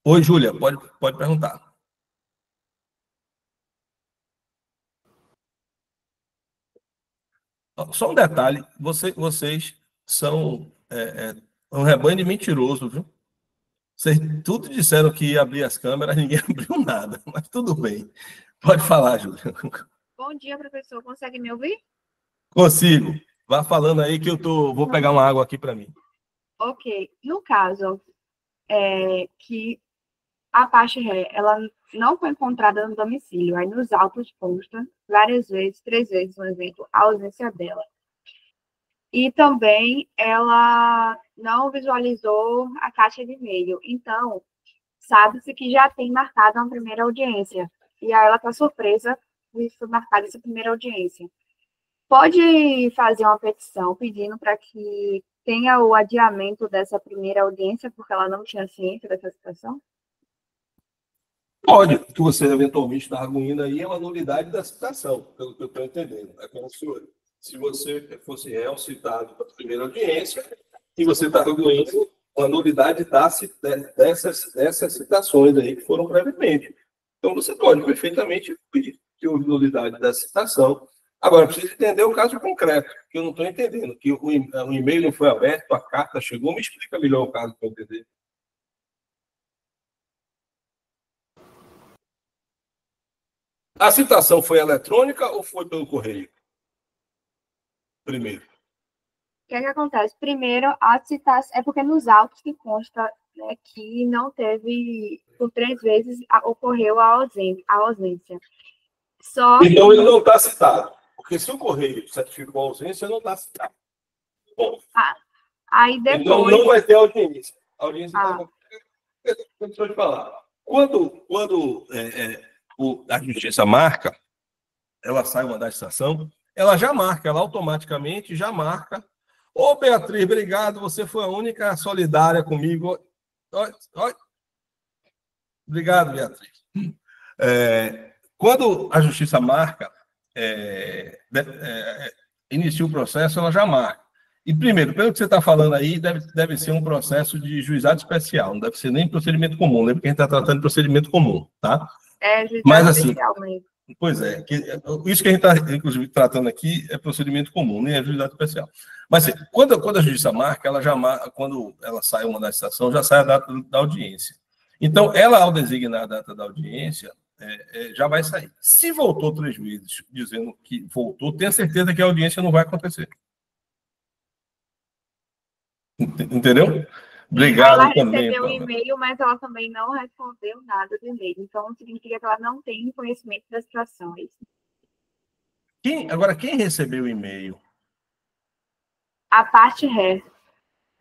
Oi, Júlia, pode perguntar. Só um detalhe, vocês são um rebanho de mentiroso, viu? Vocês tudo disseram que ia abrir as câmeras, ninguém abriu nada, mas tudo bem. Pode falar, Júlia. Bom dia, professor. Consegue me ouvir? Consigo. Vá falando aí que vou pegar uma água aqui para mim. Ok. No caso que a parte ré, ela não foi encontrada no domicílio, aí nos autos consta várias vezes, 3 vezes, no exemplo, a ausência dela. E também ela não visualizou a caixa de e-mail. Então, sabe-se que já tem marcado uma primeira audiência. E aí ela está surpresa de ser marcada essa primeira audiência. Pode fazer uma petição pedindo para que tenha o adiamento dessa primeira audiência, porque ela não tinha ciência dessa situação? Pode, o que você eventualmente está arguindo aí é uma nulidade da citação, pelo que eu estou entendendo. É como se você fosse réu citado para a primeira audiência e você está arguindo uma nulidade dessas citações aí que foram previamente. Então, você pode perfeitamente pedir que houve nulidade da citação. Agora, preciso entender o caso concreto, que eu não estou entendendo, que o e-mail não foi aberto, a carta chegou, me explica melhor o caso para eu entender. A citação foi eletrônica ou foi pelo correio? Primeiro. O que é que acontece? Primeiro, a citação... É porque nos autos que consta, né, que não teve... Por 3 vezes ocorreu a ausência. Só então, ele não está citado. Porque se o correio certificou a ausência, não está citado. Bom. Aí depois... Então, não vai ter audiência. A audiência está... Deixa eu te falar. Quando a justiça marca, ela sai uma da estação, ela já marca, ela automaticamente já marca. Ô, Beatriz, obrigado, você foi a única solidária comigo. Obrigado, Beatriz. Quando a justiça marca, inicia o processo, ela já marca. E, primeiro, pelo que você está falando aí, deve ser um processo de juizado especial, não deve ser nem procedimento comum. Lembra que a gente está tratando de procedimento comum, tá? Juizado mas, assim, especial mesmo. Pois é. Isso que a gente está, inclusive, tratando aqui é procedimento comum, nem é juizado especial. Mas, assim, quando a justiça marca, ela já marca, quando ela sai uma da citação, já sai a data da audiência. Então, ela, ao designar a data da audiência, já vai sair. Se voltou 3 vezes dizendo que voltou, tenha certeza que a audiência não vai acontecer. Entendeu? Obrigado ela também. Ela recebeu o e-mail, mas ela também não respondeu nada do e-mail. Então, significa que ela não tem conhecimento das situações. Agora, quem recebeu o e-mail? A parte ré.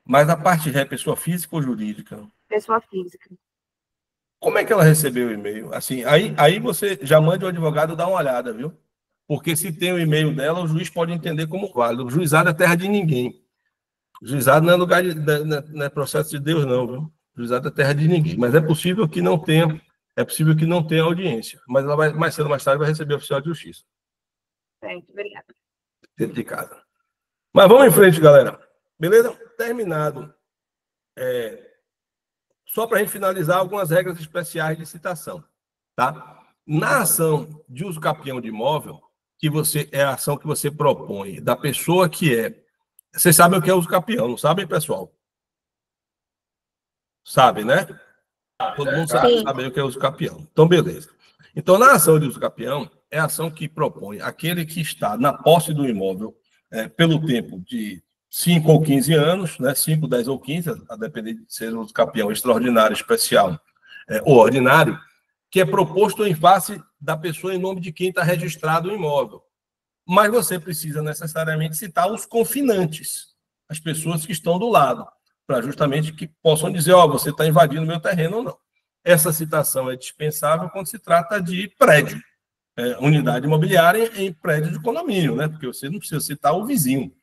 Mas a parte ré, pessoa física ou jurídica? Pessoa física. Como é que ela recebeu o e-mail? Assim, aí você já manda o advogado dar uma olhada, viu? Porque se tem o e-mail dela, o juiz pode entender como válido. O juizado é terra de ninguém. O juizado não é lugar não é processo de Deus, não, viu? O juizado é terra de ninguém. Mas é possível que não tenha audiência. Mas ela vai, mais cedo ou mais tarde, vai receber o oficial de justiça. Certo, obrigada. Dentro de casa. Mas vamos em frente, galera. Beleza? Terminado. Só para a gente finalizar, algumas regras especiais de citação. Tá? Na ação de uso capião de imóvel, é a ação que você propõe da pessoa que é. Vocês sabem o que é uso capião, não sabem, pessoal? Sabem, né? Todo mundo sabe o que é uso capião. Então, beleza. Então, na ação de uso capião, é a ação que propõe aquele que está na posse do imóvel pelo tempo de 5 ou 15 anos, né? 5, 10 ou 15, a depender de ser uso capião extraordinário, especial ou ordinário, que é proposto em face da pessoa em nome de quem está registrado o imóvel. Mas você precisa necessariamente citar os confinantes, as pessoas que estão do lado, para justamente que possam dizer, você está invadindo meu terreno ou não. Essa citação é dispensável quando se trata de prédio, unidade imobiliária em prédio de condomínio, né? Porque você não precisa citar o vizinho,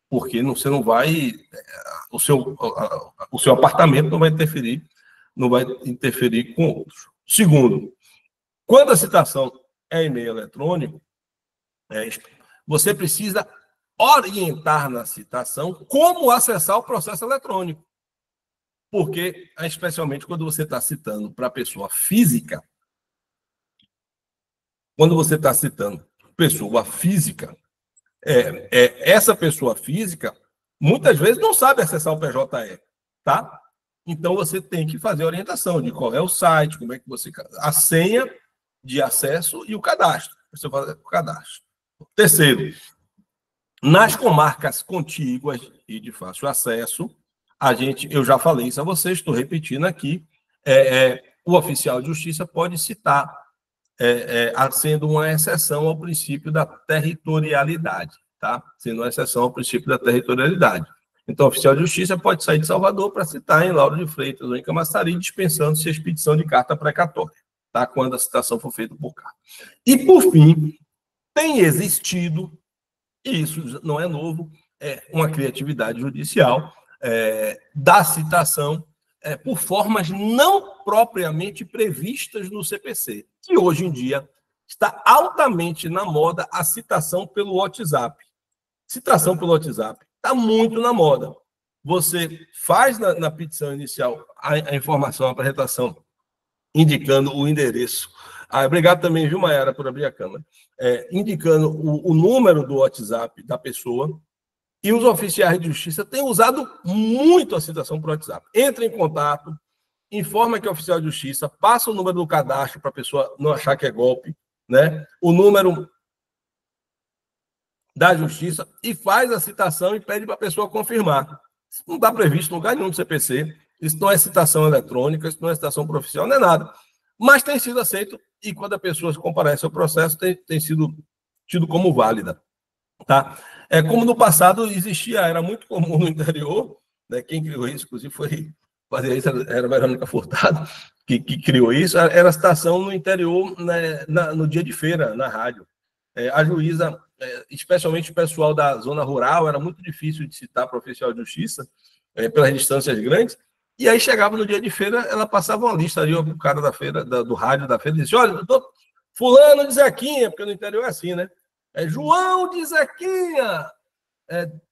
porque você não vai, o seu apartamento não vai interferir com outros. Segundo, quando a citação é e-mail eletrônico, você precisa orientar na citação como acessar o processo eletrônico. Porque, especialmente quando você está citando para pessoa física, essa pessoa física, muitas vezes não sabe acessar o PJE, tá? Então, você tem que fazer a orientação de qual é o site, como é que a senha de acesso e o cadastro. Você faz o cadastro. Terceiro, nas comarcas contíguas e de fácil acesso, eu já falei isso a vocês, estou repetindo aqui, o oficial de justiça pode citar, sendo uma exceção ao princípio da territorialidade, tá? Sendo uma exceção ao princípio da territorialidade. Então, o oficial de justiça pode sair de Salvador para citar em Lauro de Freitas ou em Camaçari, dispensando-se a expedição de carta precatória, tá? Quando a citação for feita por carta. E, por fim, tem existido, e isso não é novo, uma criatividade judicial da citação por formas não propriamente previstas no CPC, que hoje em dia está altamente na moda a citação pelo WhatsApp. Citação pelo WhatsApp está muito na moda. você faz na petição inicial a informação, a apresentação, indicando o endereço. Obrigado também, viu, Mayara, por abrir a câmera. Indicando o número do WhatsApp da pessoa, e os oficiais de justiça têm usado muito a citação por WhatsApp. Entra em contato, informa que é oficial de justiça, passa o número do cadastro para a pessoa não achar que é golpe, né? O número da justiça, e faz a citação e pede para a pessoa confirmar. Isso não está previsto em lugar nenhum do CPC, isso não é citação eletrônica, isso não é citação por oficial, não é nada. Mas tem sido aceito, e quando a pessoa comparece ao processo, tem sido tido como válida. Tá? Como no passado existia, era muito comum no interior, né? Quem criou isso, inclusive, fazia isso, era a Verônica Furtado, que criou isso, era a citação no interior, né, no dia de feira, na rádio. A juíza, especialmente o pessoal da zona rural, era muito difícil de citar para o oficial de justiça, pelas distâncias grandes, e aí chegava no dia de feira, ela passava uma lista ali, o cara da feira, do rádio da feira, dizia, olha, fulano de Zequinha, porque no interior é assim, né? João de Zequinha,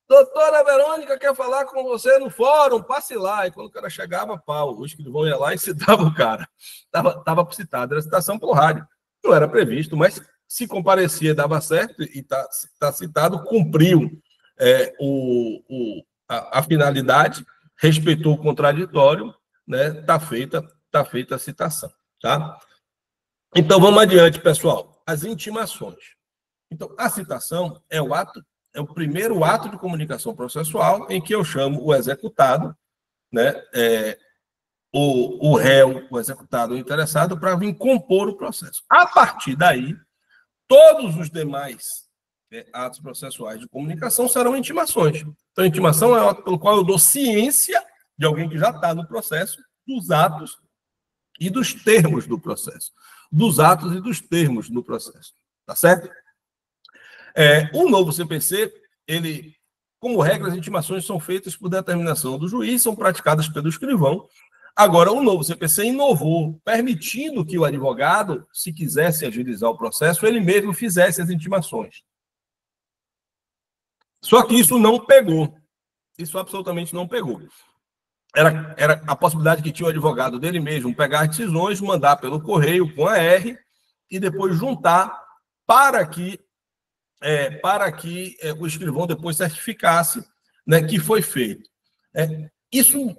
doutora Verônica quer falar com você no fórum, passe lá. E quando o cara chegava, o escrivão ia lá e citava o cara. Estava citado, era citação por rádio. Não era previsto, mas se comparecia, dava certo, e está citado, cumpriu a finalidade, respeitou o contraditório, né? Está feita a citação. Tá? Então, vamos adiante, pessoal. As intimações. Então, a citação é o primeiro ato de comunicação processual em que eu chamo o executado, né, o réu, o executado, o interessado, para vir compor o processo. A partir daí, todos os demais atos processuais de comunicação serão intimações. Então, a intimação é o ato pelo qual eu dou ciência de alguém que já está no processo, dos atos e dos termos do processo. Dos atos e dos termos do processo. Tá certo? O novo CPC, como regra, as intimações são feitas por determinação do juiz, são praticadas pelo escrivão. Agora, o novo CPC inovou, permitindo que o advogado, se quisesse agilizar o processo, ele mesmo fizesse as intimações. Só que isso não pegou. Isso absolutamente não pegou. Era a possibilidade que tinha o advogado dele mesmo pegar decisões, mandar pelo correio com a R e depois juntar para que o escrivão depois certificasse, né, que foi feito. Isso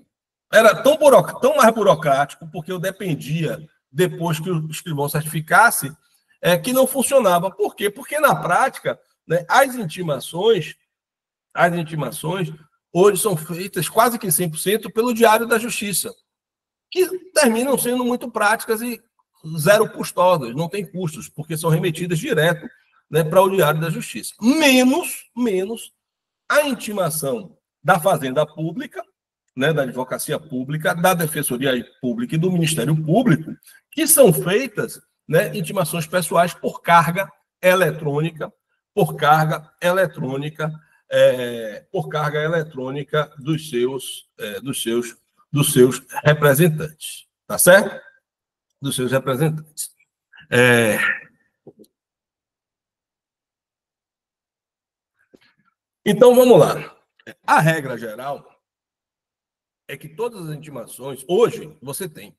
era tão mais burocrático, porque eu dependia, depois que o escrivão certificasse, que não funcionava. Por quê? Porque, na prática, né, as intimações hoje são feitas quase que 100% pelo Diário da Justiça, que terminam sendo muito práticas e zero custosas, não tem custos, porque são remetidas direto, né, para o Diário da Justiça. Menos a intimação da Fazenda Pública, né, da Advocacia Pública, da Defensoria Pública e do Ministério Público, que são feitas, né, intimações pessoais por carga eletrônica dos seus representantes. Tá certo? Dos seus representantes. Então, vamos lá. A regra geral é que todas as intimações, hoje, você tem.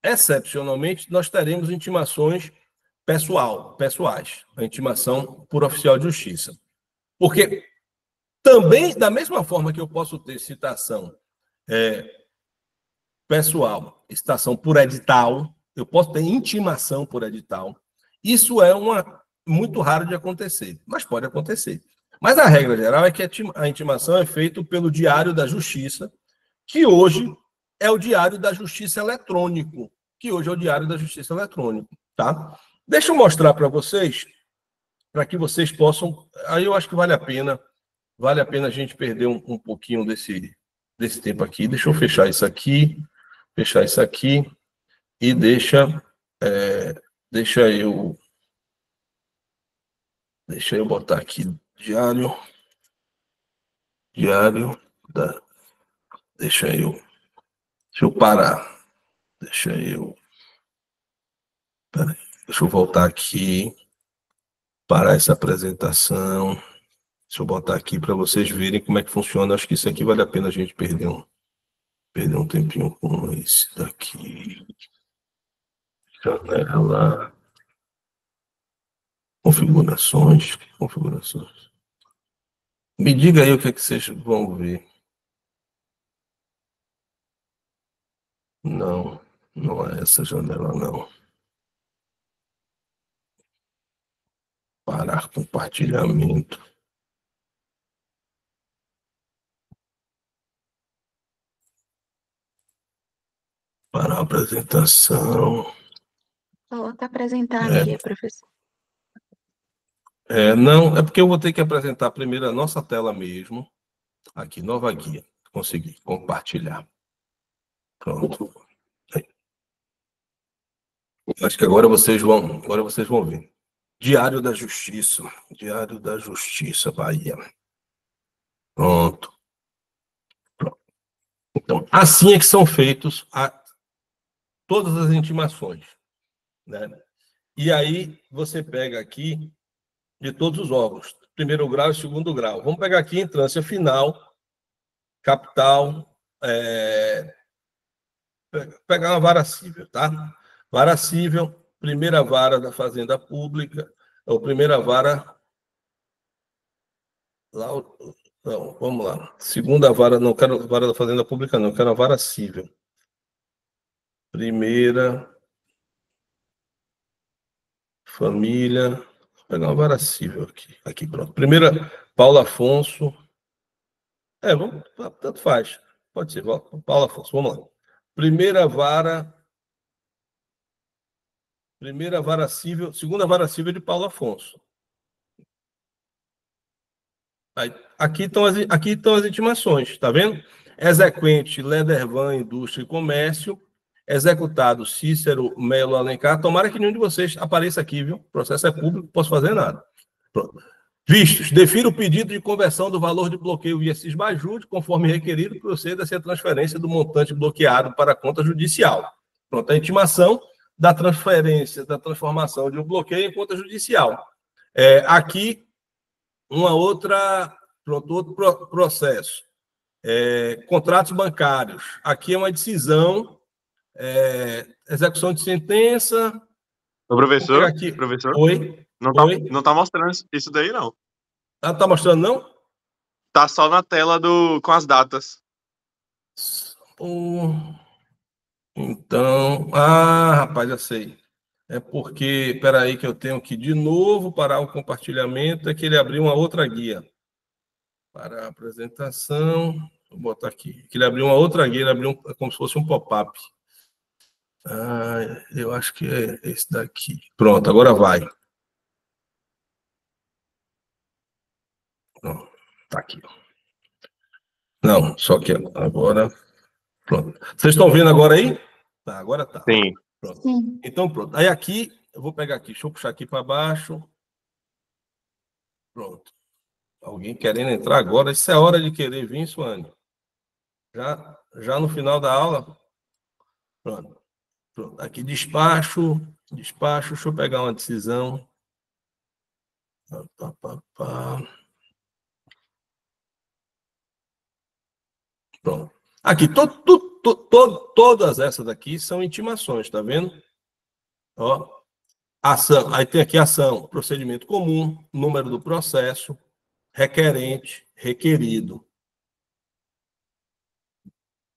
Excepcionalmente, nós teremos intimações pessoais, a intimação por oficial de justiça. Porque também, da mesma forma que eu posso ter citação pessoal, citação por edital, eu posso ter intimação por edital. Isso é muito raro de acontecer, mas pode acontecer. Mas a regra geral é que a intimação é feita pelo Diário da Justiça, que hoje é o Diário da Justiça Eletrônico. Tá? Deixa eu mostrar para vocês, para que vocês possam... Aí eu acho que vale a pena a gente perder um pouquinho desse tempo aqui. Deixa eu fechar isso aqui, e deixa eu botar aqui Diário da... Deixa eu parar. Deixa eu voltar aqui, parar essa apresentação. Deixa eu botar aqui para vocês verem como é que funciona. Acho que isso aqui vale a pena a gente perder um tempinho com esse daqui. Janela. Configurações. Me diga aí o que é que vocês vão ver. Não, não é essa janela, não. Parar compartilhamento. Para a apresentação. Volta a apresentar a minha, professor. Não, é porque eu vou ter que apresentar primeiro a nossa tela mesmo. Aqui, nova guia. Consegui compartilhar. Pronto. Acho que agora vocês vão ver. Diário da Justiça, Bahia. Pronto. Então, assim é que são feitos todas as intimações, né? E aí você pega aqui de todos os órgãos, primeiro grau e segundo grau. Vamos pegar aqui entrância final, capital, pegar uma vara cível, tá? Vara cível, primeira vara da Fazenda Pública, ou primeira vara... Não, vamos lá. Segunda vara, não quero vara da Fazenda Pública, não, quero a vara cível. Primeira... Família... Vou pegar uma vara cível aqui. Aqui, pronto. Primeira, Paulo Afonso... tanto faz. Pode ser, Paulo Afonso, vamos lá. Primeira vara cível, segunda vara cível de Paulo Afonso. Aqui estão as intimações, tá vendo? Exequente, Ledervan, Indústria e Comércio. Executado, Cícero Melo Alencar. Tomara que nenhum de vocês apareça aqui, viu? O processo é público, não posso fazer nada. Pronto. Vistos, defira o pedido de conversão do valor de bloqueio via Cisbajude, conforme requerido, proceda-se a transferência do montante bloqueado para a conta judicial. Pronto, a intimação da transferência, da transformação de um bloqueio em conta judicial. Aqui, outro processo. Contratos bancários. Aqui é uma decisão, execução de sentença. Ô, professor, Oi? Não está mostrando isso daí, não. Não está mostrando, não? Tá só na tela com as datas. Então, rapaz, já sei. É porque, espera aí que eu tenho que de novo parar o compartilhamento, é que ele abriu uma outra guia. Para a apresentação, vou botar aqui. Que ele abriu uma outra guia, ele abriu como se fosse um pop-up. Eu acho que é esse daqui. Pronto, agora vai. Tá aqui. Não, só que agora... Pronto. Vocês estão vendo agora aí? Tá, agora tá. Sim. Pronto. Sim. Então, pronto. Aí aqui, eu vou pegar aqui, deixa eu puxar aqui para baixo. Pronto. Alguém querendo entrar agora? Isso é hora de querer vir, Suane. Já no final da aula? Pronto. Pronto. Aqui, despacho. Deixa eu pegar uma decisão. Pronto. Aqui, todas essas daqui são intimações, tá vendo? Ó, ação, aí tem aqui ação, procedimento comum, número do processo, requerente, requerido.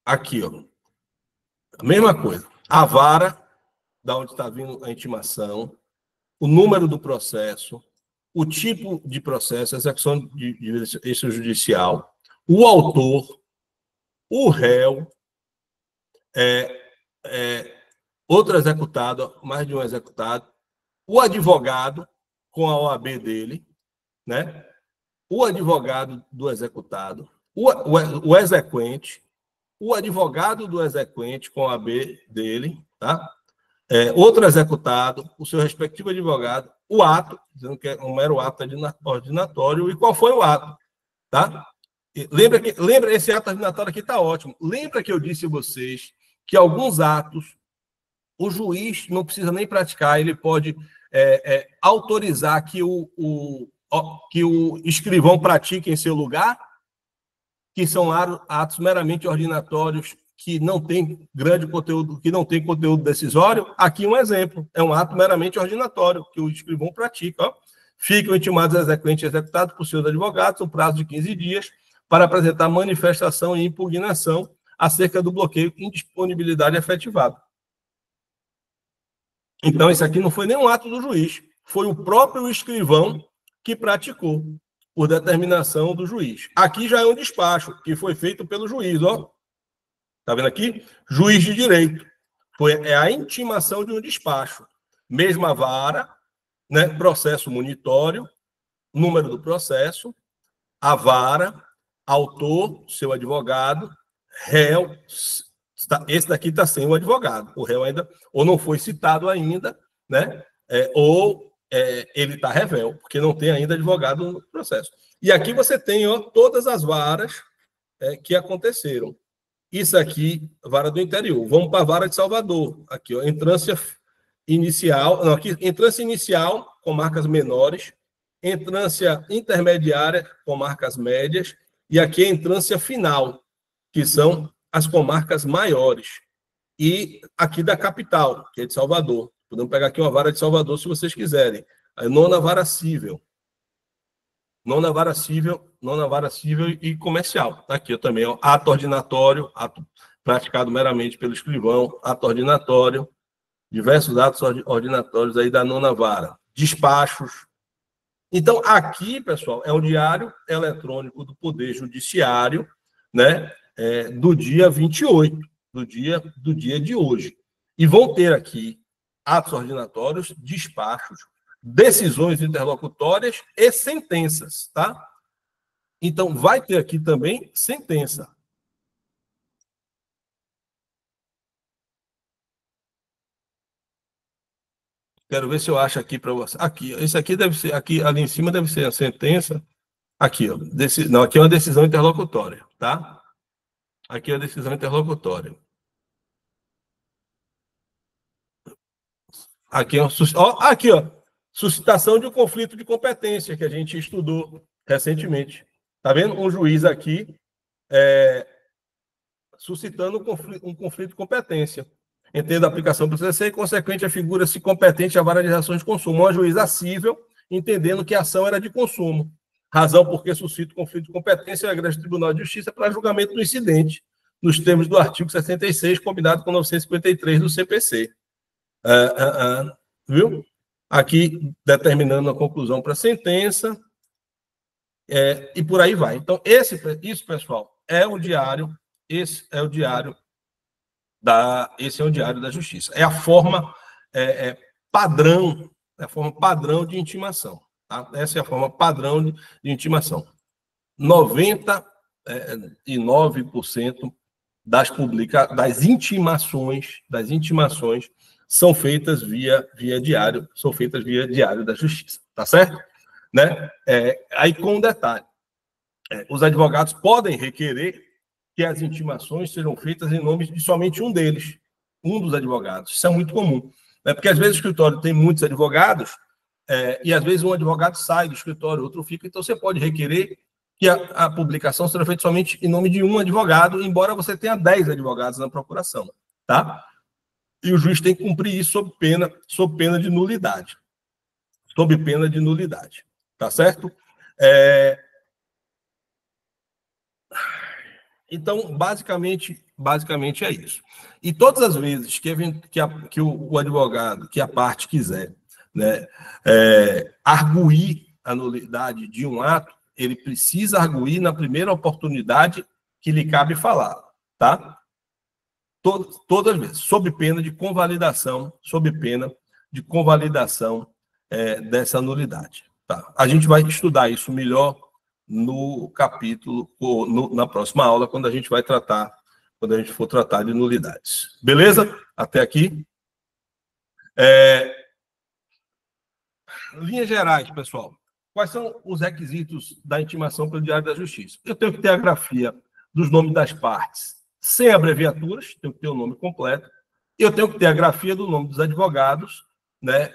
Aqui, ó. A mesma coisa. A vara, da onde está vindo a intimação, o número do processo, o tipo de processo, execução de extrajudicial, o autor, o réu, outro executado, mais de um executado, o advogado com a OAB dele, né? O advogado do executado, o exequente, o advogado do exequente com a OAB dele, tá? Outro executado, o seu respectivo advogado, o ato, dizendo que é um mero ato ordinatório, e qual foi o ato, tá? Lembra, esse ato ordinatório aqui está ótimo. Lembra que eu disse a vocês que alguns atos o juiz não precisa nem praticar, ele pode autorizar que o que o escrivão pratique em seu lugar, que são atos meramente ordinatórios, que não tem grande conteúdo, que não tem conteúdo decisório. Aqui um exemplo, é um ato meramente ordinatório, que o escrivão pratica. Ficam intimados exequentes e executados por seus advogados no prazo de 15 dias para apresentar manifestação e impugnação acerca do bloqueio e indisponibilidade efetivada. Então, isso aqui não foi nenhum ato do juiz, foi o próprio escrivão que praticou, por determinação do juiz. Aqui já é um despacho, que foi feito pelo juiz, ó. Tá vendo aqui? Juiz de direito. É a intimação de um despacho. Mesma vara, né? Processo monitório, número do processo, a vara, autor, seu advogado, réu. Esse daqui está sem o advogado. O réu ainda, ou não foi citado ainda, né? Ele está revel, porque não tem ainda advogado no processo. E aqui você tem, ó, todas as varas que aconteceram. Isso aqui, vara do interior. Vamos para a vara de Salvador. Aqui, ó, entrância inicial, não, aqui, entrância inicial com marcas menores, entrância intermediária com marcas médias, e aqui a entrância final, que são as comarcas maiores. E aqui da capital, que é de Salvador. Podemos pegar aqui uma vara de Salvador, se vocês quiserem. A nona vara civil. Nona vara civil e comercial. Tá aqui também, ó, ato ordinatório, ato praticado meramente pelo escrivão, ato ordinatório, diversos atos ordinatórios aí da nona vara. Despachos. Então, aqui, pessoal, é o diário eletrônico do Poder Judiciário, né, do dia 28, do dia de hoje. E vão ter aqui atos ordinatórios, despachos, decisões interlocutórias e sentenças, tá? Então, vai ter aqui também sentença. Quero ver se eu acho aqui para você. Aqui, esse aqui deve ser, aqui ali em cima deve ser a sentença. Aqui, ó, não, aqui é uma decisão interlocutória, tá? Aqui é a decisão interlocutória. Aqui, ó, aqui, ó, suscitação de um conflito de competência que a gente estudou recentemente. Tá vendo? Um juiz aqui suscitando um conflito de competência. Entenda a aplicação do CC e, consequente, a figura-se competente à vara de ações de consumo. Uma juíza cível, entendendo que a ação era de consumo. Razão porque suscita o conflito de competência, agrega o Tribunal de Justiça para julgamento do incidente, nos termos do artigo 66, combinado com 953 do CPC. Viu? Aqui, determinando a conclusão para a sentença, e por aí vai. Então, isso, pessoal, é o diário, esse é o diário da Justiça. É a forma padrão, de intimação. Tá? Essa é a forma padrão de intimação. 99% das intimações são feitas via diário, da Justiça, tá certo? Né? Aí com um detalhe, os advogados podem requerer que as intimações sejam feitas em nome de somente um deles, um dos advogados. Isso é muito comum, né? Porque às vezes o escritório tem muitos advogados e às vezes um advogado sai do escritório, outro fica, então você pode requerer que a publicação seja feita somente em nome de um advogado, embora você tenha 10 advogados na procuração, tá? E o juiz tem que cumprir isso sob pena de nulidade. Sob pena de nulidade. Tá certo? Então, basicamente é isso. E todas as vezes que o advogado, que a parte quiser, né, arguir a nulidade de um ato, ele precisa arguir na primeira oportunidade que lhe cabe falar, tá? Todas as vezes, sob pena de convalidação, dessa nulidade. Tá? A gente vai estudar isso melhor no capítulo, na próxima aula, quando a gente for tratar de nulidades. Beleza? Até aqui. Linhas gerais, pessoal. Quais são os requisitos da intimação pelo Diário da Justiça? Eu tenho que ter a grafia dos nomes das partes, sem abreviaturas, tenho que ter o nome completo. Eu tenho que ter a grafia do nome dos advogados, né?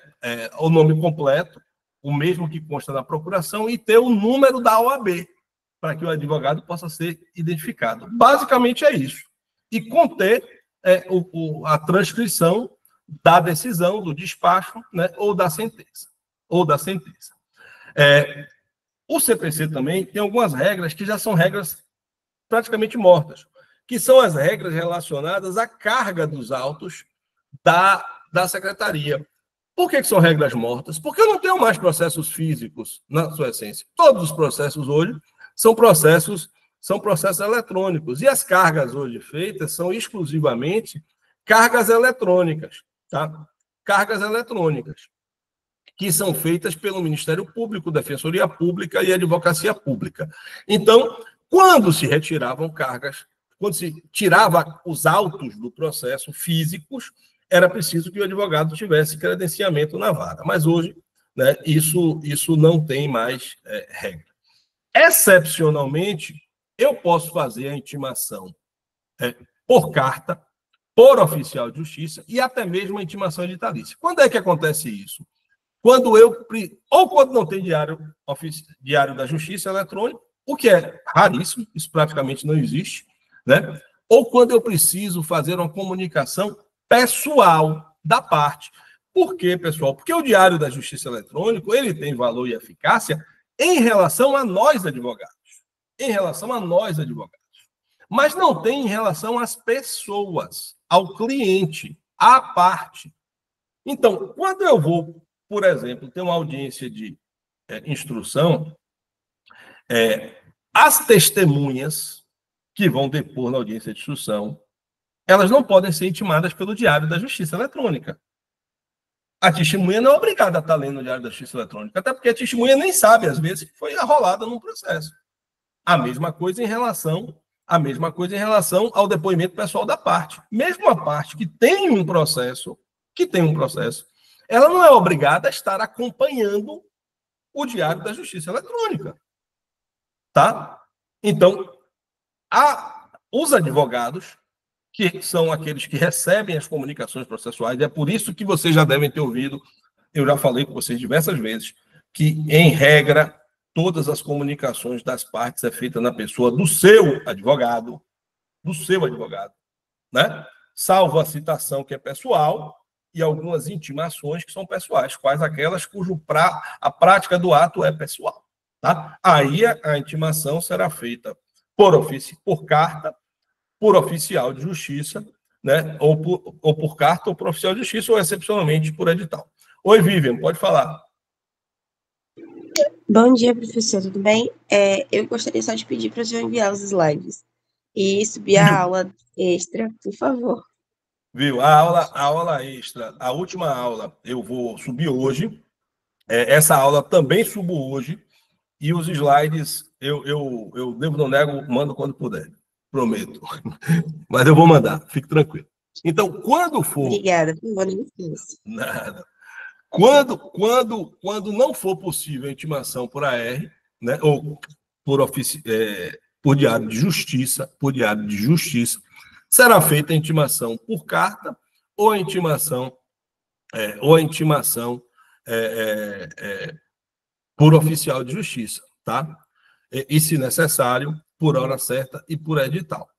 O nome completo, o mesmo que consta na procuração, e ter o número da OAB, para que o advogado possa ser identificado. Basicamente é isso. E conter a transcrição da decisão, do despacho, né, ou da sentença. O CPC também tem algumas regras que já são regras praticamente mortas, que são as regras relacionadas à carga dos autos da secretaria. Por que são regras mortas? Porque eu não tenho mais processos físicos na sua essência. Todos os processos hoje são processos eletrônicos. E as cargas hoje feitas são exclusivamente cargas eletrônicas, tá? Cargas eletrônicas, que são feitas pelo Ministério Público, Defensoria Pública e Advocacia Pública. Então, quando se retiravam cargas, quando se tirava os autos do processo físicos, era preciso que o advogado tivesse credenciamento na vara. Mas hoje, né, isso não tem mais regra. Excepcionalmente, eu posso fazer a intimação por carta, por oficial de justiça e até mesmo a intimação editalícia. Quando é que acontece isso? Quando não tem diário da justiça eletrônico, o que é raríssimo, isso praticamente não existe, né? Ou quando eu preciso fazer uma comunicação pessoal da parte. Por quê, pessoal? Porque o diário da justiça eletrônico, ele tem valor e eficácia em relação a nós advogados. Mas não tem em relação às pessoas, ao cliente, à parte. Então, quando eu vou, por exemplo, ter uma audiência de instrução, as testemunhas que vão depor na audiência de instrução, elas não podem ser intimadas pelo diário da justiça eletrônica. A testemunha não é obrigada a estar lendo o diário da justiça eletrônica, até porque a testemunha nem sabe, às vezes, que foi arrolada num processo. A mesma coisa em relação ao depoimento pessoal da parte. Mesmo a parte que tem um processo, ela não é obrigada a estar acompanhando o diário da justiça eletrônica. Tá? Então, os advogados, que são aqueles que recebem as comunicações processuais, e é por isso que vocês já devem ter ouvido, eu já falei com vocês diversas vezes, que, em regra, todas as comunicações das partes é feita na pessoa do seu advogado, né? Salvo a citação que é pessoal e algumas intimações que são pessoais, quais aquelas a prática do ato é pessoal, tá? Aí a intimação será feita por carta, por oficial de justiça, né? Ou por carta, ou por oficial de justiça, ou excepcionalmente por edital. Oi, Vivian, pode falar. Bom dia, professor, tudo bem? Eu gostaria só de pedir para o senhor enviar os slides e subir a aula extra, por favor. Viu? A aula extra, a última aula eu vou subir hoje. Essa aula também subo hoje. E os slides, eu devo, não nego, mando quando puder. Prometo. Mas eu vou mandar, fique tranquilo. Então, quando for... Obrigada, não vou nem esquecer. Nada. Quando não for possível a intimação por AR, né, ou por diário de justiça, será feita a intimação por carta ou a intimação por oficial de justiça, tá? E, se necessário, por hora certa e por edital.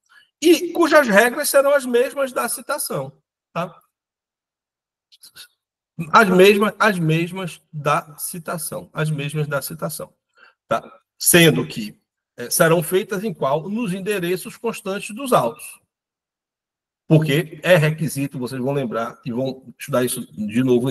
E cujas regras serão as mesmas da citação, tá? As mesmas da citação, tá? Sendo que serão feitas nos endereços constantes dos autos. Porque é requisito, vocês vão lembrar e vão estudar isso de novo,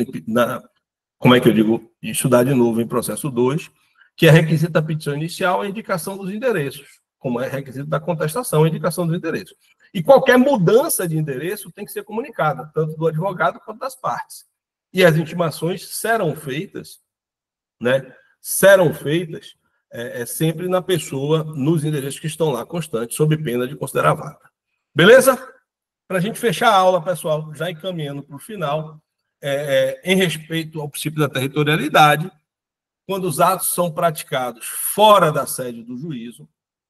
estudar de novo em processo 2, que é requisito da petição inicial a indicação dos endereços, como é requisito da contestação a indicação dos endereços. E qualquer mudança de endereço tem que ser comunicada, tanto do advogado quanto das partes. E as intimações serão feitas, né? Sempre na pessoa, nos endereços que estão lá constantes, sob pena de considerar vaga. Beleza? Para a gente fechar a aula, pessoal, já encaminhando para o final, em respeito ao princípio da territorialidade, quando os atos são praticados fora da sede do juízo,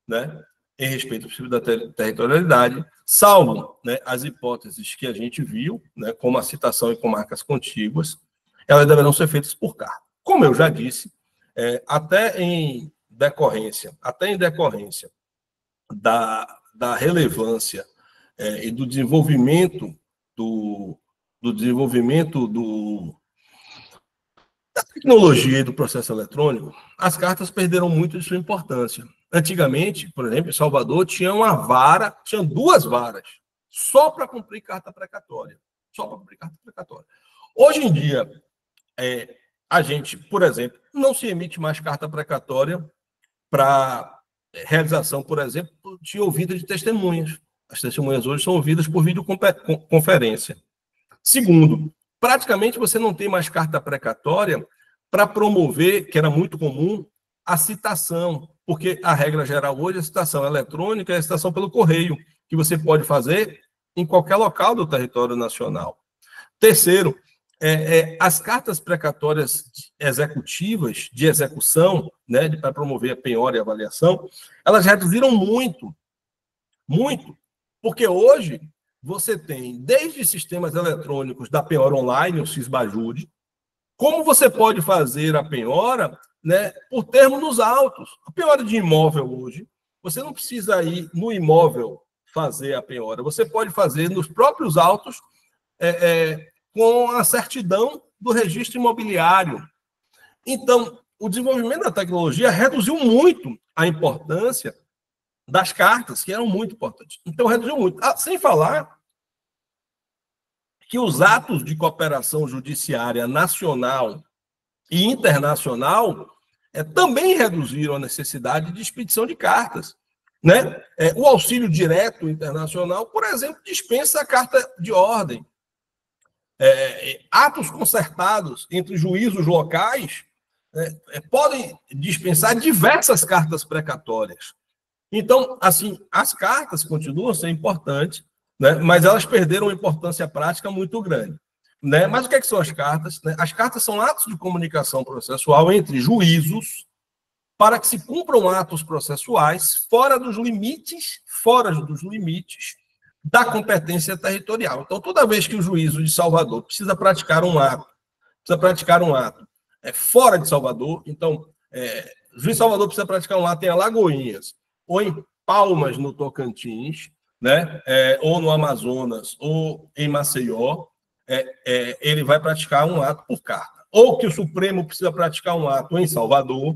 né? Em respeito ao princípio da territorialidade, salvo, né, as hipóteses que a gente viu, né, como a citação e comarcas contíguas, elas deverão ser feitas por carta. Como eu já disse, até em decorrência da relevância e do desenvolvimento da tecnologia e do processo eletrônico, as cartas perderam muito de sua importância. Antigamente, por exemplo, em Salvador, tinha duas varas, só para cumprir carta precatória. Hoje em dia, a gente, por exemplo, não se emite mais carta precatória para realização, por exemplo, de ouvida de testemunhas. As testemunhas hoje são ouvidas por videoconferência. Segundo, praticamente você não tem mais carta precatória para promover, que era muito comum, a citação, porque a regra geral hoje é a citação eletrônica e a citação pelo correio, que você pode fazer em qualquer local do território nacional. Terceiro, as cartas precatórias executivas, de execução, né, para promover a penhora e a avaliação, elas reduziram muito, porque hoje você tem, desde sistemas eletrônicos da penhora online, o Cisbajude, como você pode fazer a penhora, né, por termo nos autos. A penhora de imóvel hoje, você não precisa ir no imóvel fazer a penhora, você pode fazer nos próprios autos com a certidão do registro imobiliário. Então, o desenvolvimento da tecnologia reduziu muito a importância das cartas, que eram muito importantes. Então, reduziu muito. Sem falar que os atos de cooperação judiciária nacional e internacional também reduziram a necessidade de expedição de cartas. Né? O auxílio direto internacional, por exemplo, dispensa a carta de ordem. Atos concertados entre juízos locais podem dispensar diversas cartas precatórias. Então, assim, as cartas continuam sendo importantes, né, mas elas perderam uma importância prática muito grande. Né? Mas o que são as cartas? Né? As cartas são atos de comunicação processual entre juízos para que se cumpram atos processuais fora dos limites da competência territorial. Então, toda vez que o juízo de Salvador precisa praticar um ato fora de Salvador, então, o juiz de Salvador precisa praticar um ato em Alagoinhas, ou em Palmas, no Tocantins, né, ou no Amazonas, ou em Maceió, ele vai praticar um ato por carta. Ou que o Supremo precisa praticar um ato em Salvador,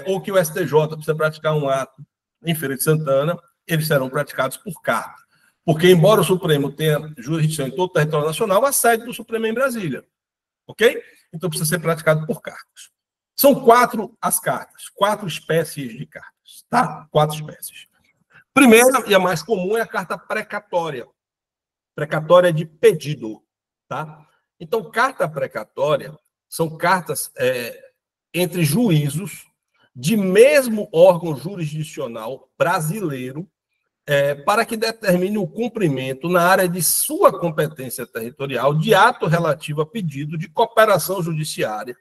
ou que o STJ precisa praticar um ato em Feira de Santana, eles serão praticados por carta. Porque, embora o Supremo tenha jurisdição em todo o território nacional, a sede do Supremo é em Brasília. Ok? Então, precisa ser praticado por cartas. São 4 as cartas, 4 espécies de cartas. Tá? 4 espécies. Primeira, e a mais comum, é a carta precatória. Precatória de pedido. Tá? Então, carta precatória são cartas entre juízos de mesmo órgão jurisdicional brasileiro, para que determine o cumprimento na área de sua competência territorial de ato relativo a pedido de cooperação judiciária,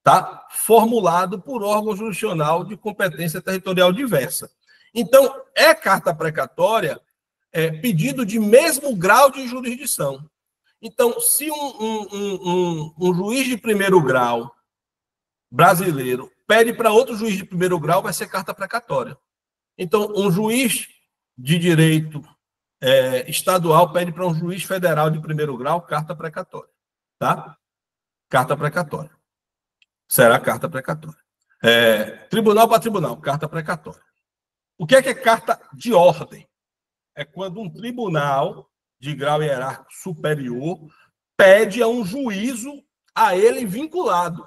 tá? Formulado por órgão jurisdicional de competência territorial diversa. Então, carta precatória pedido de mesmo grau de jurisdição. Então, se um juiz de primeiro grau brasileiro pede para outro juiz de primeiro grau, vai ser carta precatória. Então, um juiz de direito estadual pede para um juiz federal de primeiro grau carta precatória. Tá? Carta precatória. Será carta precatória. Tribunal para tribunal, carta precatória. O que é carta de ordem? É quando um tribunal de grau hierárquico superior pede a um juízo a ele vinculado.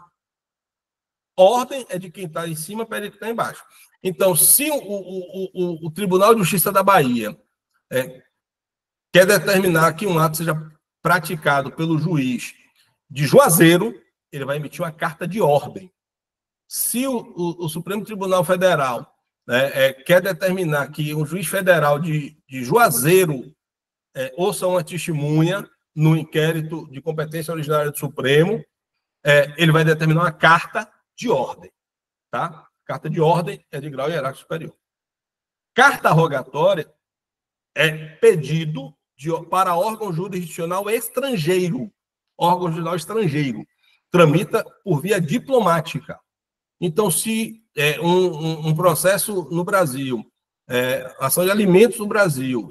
Ordem é de quem está em cima, pede de quem está embaixo. Então, se o Tribunal de Justiça da Bahia quer determinar que um ato seja praticado pelo juiz de Juazeiro, ele vai emitir uma carta de ordem. Se o Supremo Tribunal Federal quer determinar que um juiz federal de Juazeiro ouça uma testemunha no inquérito de competência originária do Supremo, ele vai determinar uma carta de ordem. Tá? Carta de ordem é de grau hierárquico superior. Carta rogatória é pedido para órgão jurisdicional estrangeiro. Órgão jurisdicional estrangeiro. tramita por via diplomática. Então, se um processo no Brasil, ação de alimentos no Brasil,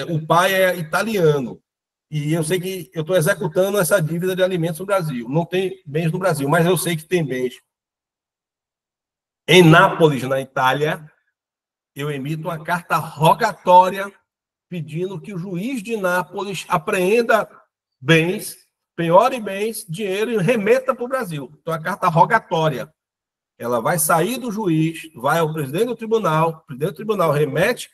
o pai é italiano, e eu sei que eu estou executando essa dívida de alimentos no Brasil. Não tem bens no Brasil, mas eu sei que tem bens em Nápoles, na Itália. Eu emito uma carta rogatória pedindo que o juiz de Nápoles apreenda bens, penhore bens, dinheiro e remeta para o Brasil. Então, a carta rogatória, ela vai sair do juiz, vai ao presidente do tribunal, o presidente do tribunal remete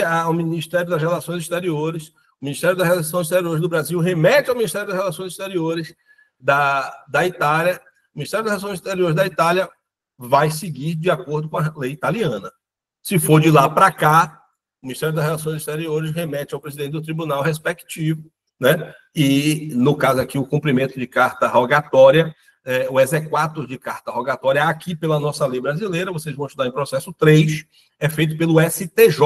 ao Ministério das Relações Exteriores, o Ministério das Relações Exteriores do Brasil remete ao Ministério das Relações Exteriores da Itália, o Ministério das Relações Exteriores da Itália vai seguir de acordo com a lei italiana. Se for de lá para cá, o Ministério das Relações Exteriores remete ao presidente do tribunal respectivo, né? E, no caso aqui, o cumprimento de carta rogatória, o exequatur de carta rogatória, aqui pela nossa lei brasileira, vocês vão estudar em processo 3, é feito pelo STJ.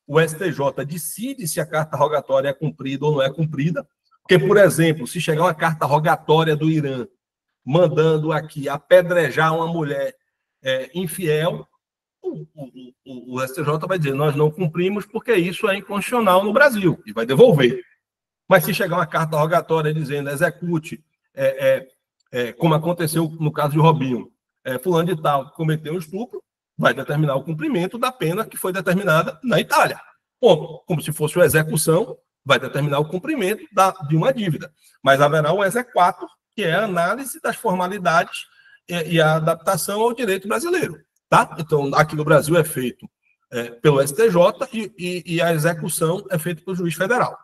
O STJ decide se a carta rogatória é cumprida ou não é cumprida, porque, por exemplo, se chegar uma carta rogatória do Irã mandando aqui apedrejar uma mulher infiel, o STJ vai dizer, nós não cumprimos porque isso é inconstitucional no Brasil, e vai devolver. Mas se chegar uma carta rogatória dizendo execute, como aconteceu no caso de Robinho, fulano de tal cometeu um estupro, vai determinar o cumprimento da pena que foi determinada na Itália. Ponto. Como se fosse uma execução, vai determinar o cumprimento de uma dívida. Mas haverá o exequatur, que é a análise das formalidades e a adaptação ao direito brasileiro. Tá? Então, aqui no Brasil é feito pelo STJ e a execução é feita pelo juiz federal.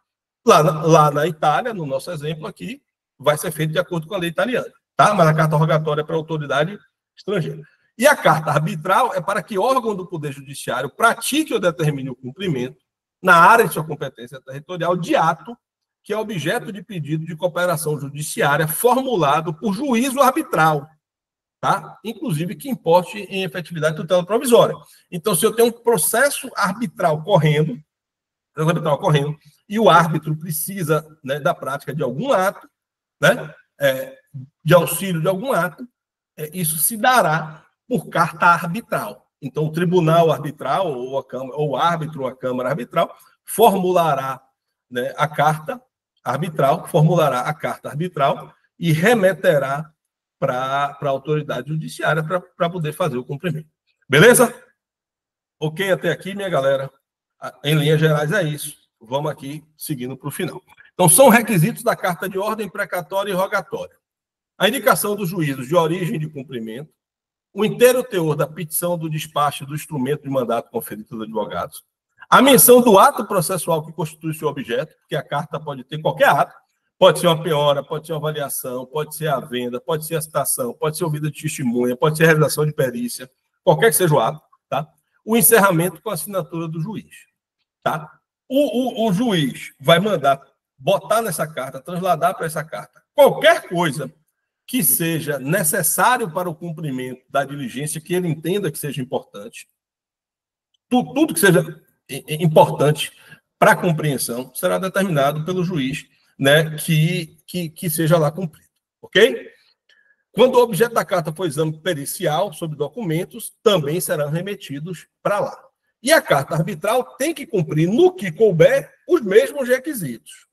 Lá na Itália, no nosso exemplo aqui, vai ser feito de acordo com a lei italiana. Tá? Mas a carta rogatória é para a autoridade estrangeira. E a carta arbitral é para que órgão do Poder Judiciário pratique ou determine o cumprimento, na área de sua competência territorial, de ato que é objeto de pedido de cooperação judiciária formulado por juízo arbitral, tá? Inclusive que importe em efetividade de tutela provisória. Então, se eu tenho um processo arbitral correndo, e o árbitro precisa, né, da prática de algum ato, né, de auxílio de algum ato, isso se dará por carta arbitral. Então, o tribunal arbitral, ou o árbitro, ou a Câmara arbitral, formulará, né, a carta arbitral, e remeterá para a autoridade judiciária para poder fazer o cumprimento. Beleza? Ok até aqui, minha galera? Em linhas gerais é isso. Vamos aqui seguindo para o final. Então, são requisitos da carta de ordem precatória e rogatória. A indicação dos juízos de origem de cumprimento, o inteiro teor da petição do despacho do instrumento de mandato conferido pelos advogados, a menção do ato processual que constitui seu objeto, porque a carta pode ter qualquer ato, pode ser uma penhora, pode ser uma avaliação, pode ser a venda, pode ser a citação, pode ser ouvida de testemunha, pode ser a realização de perícia, qualquer que seja o ato, tá? O encerramento com a assinatura do juiz, tá? O juiz vai mandar botar nessa carta, trasladar para essa carta, qualquer coisa que seja necessário para o cumprimento da diligência que ele entenda que seja importante, tudo que seja importante para a compreensão será determinado pelo juiz, né, que seja lá cumprido, ok? Quando o objeto da carta for exame pericial sobre documentos, também serão remetidos para lá. E a carta arbitral tem que cumprir, no que couber, os mesmos requisitos.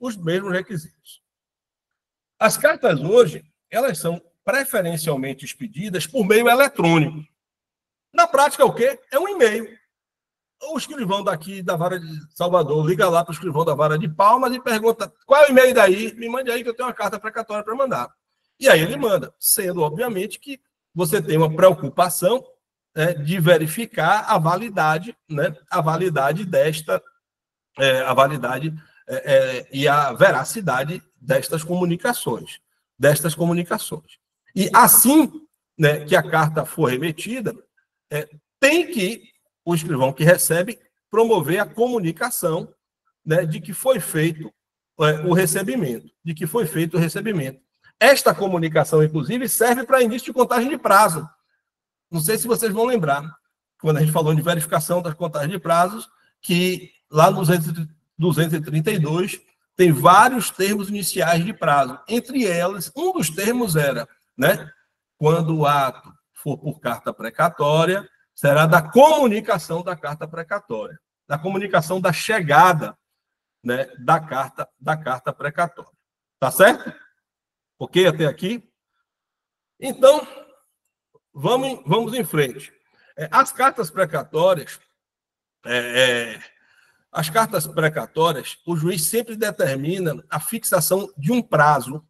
As cartas hoje, elas são preferencialmente expedidas por meio eletrônico. Na prática, é o quê? É um e-mail. O escrivão daqui da Vara de Salvador liga lá para o escrivão da Vara de Palmas e pergunta: qual é o e-mail daí? Me mande aí que eu tenho uma carta precatória para mandar. E aí ele manda, sendo, obviamente, que você tem uma preocupação, né, de verificar a validade, né, e a veracidade destas comunicações. E assim, né, que a carta for remetida, tem que o escrivão que recebe promover a comunicação, né, de que foi feito o recebimento, Esta comunicação, inclusive, serve para início de contagem de prazo. Não sei se vocês vão lembrar, quando a gente falou de verificação das contagens de prazos, que lá no 232 tem vários termos iniciais de prazo. Entre elas, um dos termos era, né, quando o ato for por carta precatória, será da comunicação da carta precatória, da comunicação da chegada, né, da carta precatória. Tá certo? Ok até aqui? Então, vamos em frente. As cartas precatórias, o juiz sempre determina a fixação de um prazo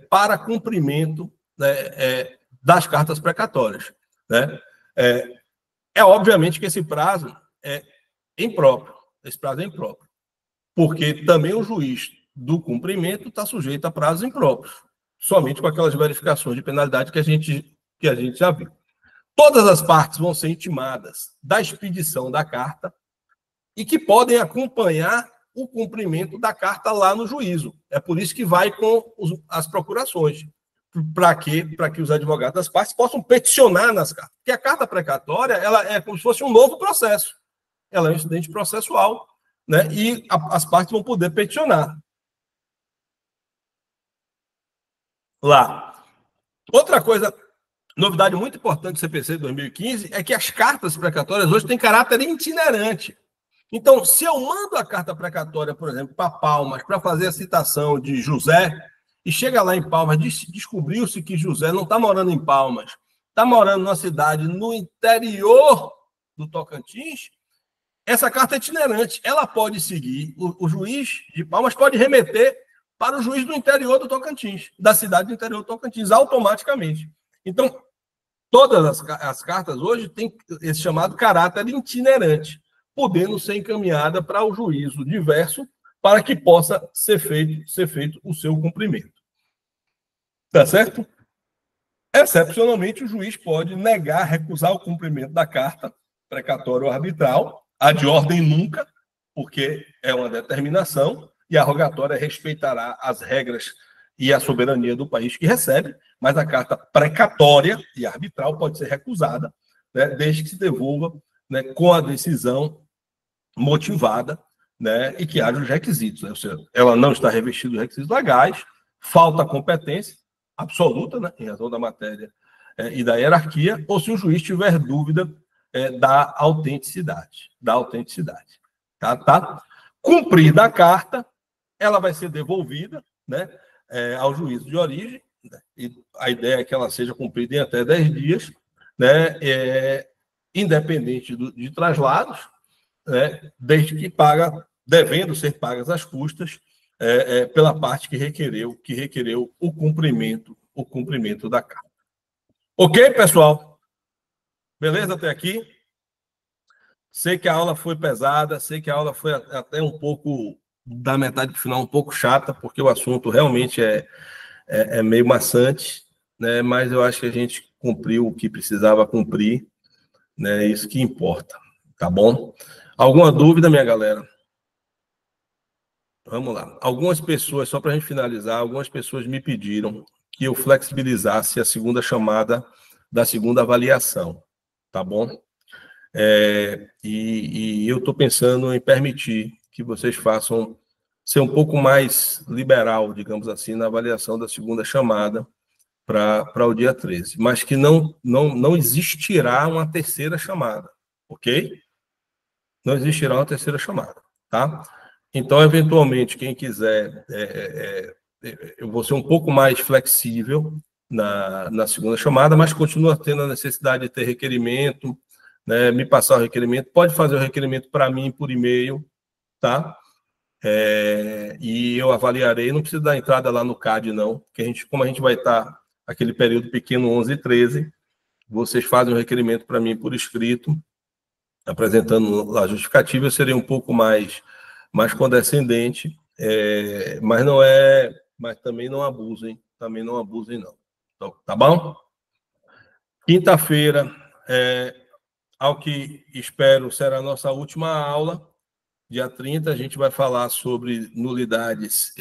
para cumprimento, né, das cartas precatórias, né? Obviamente que esse prazo é impróprio, porque também o juiz do cumprimento está sujeito a prazos impróprios, somente com aquelas verificações de penalidade que a gente já viu. Todas as partes vão ser intimadas da expedição da carta e que podem acompanhar o cumprimento da carta lá no juízo. É por isso que vai com as procurações, para que os advogados das partes possam peticionar nas cartas. Porque a carta precatória, ela é como se fosse um novo processo. Ela é um incidente processual, né? E as partes vão poder peticionar lá. Outra coisa, novidade muito importante do CPC de 2015 é que as cartas precatórias hoje têm caráter itinerante. Então, se eu mando a carta precatória, por exemplo, para Palmas, para fazer a citação de José, e chega lá em Palmas, descobriu-se que José não está morando em Palmas, está morando numa cidade no interior do Tocantins, essa carta é itinerante. Ela pode seguir, o juiz de Palmas pode remeter para o juiz do interior do Tocantins, da cidade do interior do Tocantins, automaticamente. Então, todas as cartas hoje têm esse chamado caráter itinerante, podendo ser encaminhada para o juízo diverso para que possa ser feito o seu cumprimento. Tá certo? Excepcionalmente, o juiz pode negar, recusar o cumprimento da carta precatória ou arbitral, a de ordem nunca, porque é uma determinação, e a rogatória respeitará as regras e a soberania do país que recebe, mas a carta precatória e arbitral pode ser recusada, né, desde que se devolva, né, com a decisão motivada, né, e que haja os requisitos. Né? Ou seja, ela não está revestida dos requisitos legais, falta competência absoluta, né, em razão da matéria e da hierarquia, ou se o juiz tiver dúvida da autenticidade. Tá? Cumprida a carta, ela vai ser devolvida, né, ao juízo de origem, né, e a ideia é que ela seja cumprida em até 10 dias, né, independente de traslados, né, desde que devendo ser pagas as custas pela parte que requereu o cumprimento da carta. Ok, pessoal? Beleza até aqui? Sei que a aula foi pesada, sei que a aula foi até um pouco, da metade do final, um pouco chata, porque o assunto realmente é meio maçante, né? Mas eu acho que a gente cumpriu o que precisava cumprir, né? É isso que importa, tá bom? Alguma dúvida, minha galera? Vamos lá. Algumas pessoas, só para a gente finalizar, algumas pessoas me pediram que eu flexibilizasse a segunda chamada da segunda avaliação, tá bom? E eu estou pensando em permitir que vocês façam, ser um pouco mais liberal, digamos assim, na avaliação da segunda chamada para o dia 13, mas que não existirá uma terceira chamada, ok? Não existirá uma terceira chamada, tá? Então, eventualmente, quem quiser, eu vou ser um pouco mais flexível na segunda chamada, mas continua tendo a necessidade de ter requerimento, né, me passar o requerimento, pode fazer o requerimento para mim por e-mail, tá? E eu avaliarei, não precisa dar entrada lá no CAD, não, porque como a gente vai estar aquele período pequeno 11 e 13, vocês fazem o requerimento para mim por escrito, apresentando a justificativa, eu serei um pouco mais condescendente, mas também não abusem, não. Então, tá bom? Quinta-feira, ao que espero será a nossa última aula, dia 30, a gente vai falar sobre nulidades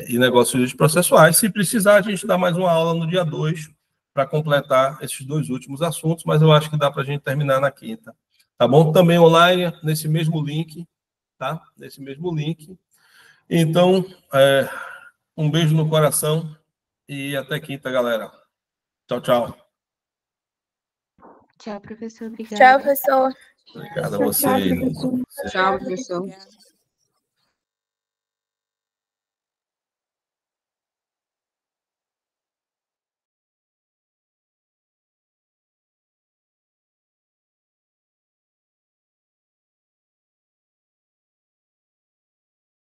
e negócios processuais. Se precisar, a gente dá mais uma aula no dia 2 para completar esses dois últimos assuntos, mas eu acho que dá para a gente terminar na quinta. Tá bom? Também online, nesse mesmo link, tá? Nesse mesmo link. Então, um beijo no coração e até quinta, galera. Tchau, tchau. Tchau, professor. Obrigada. Tchau, professor. Obrigado a vocês. Tchau, professor.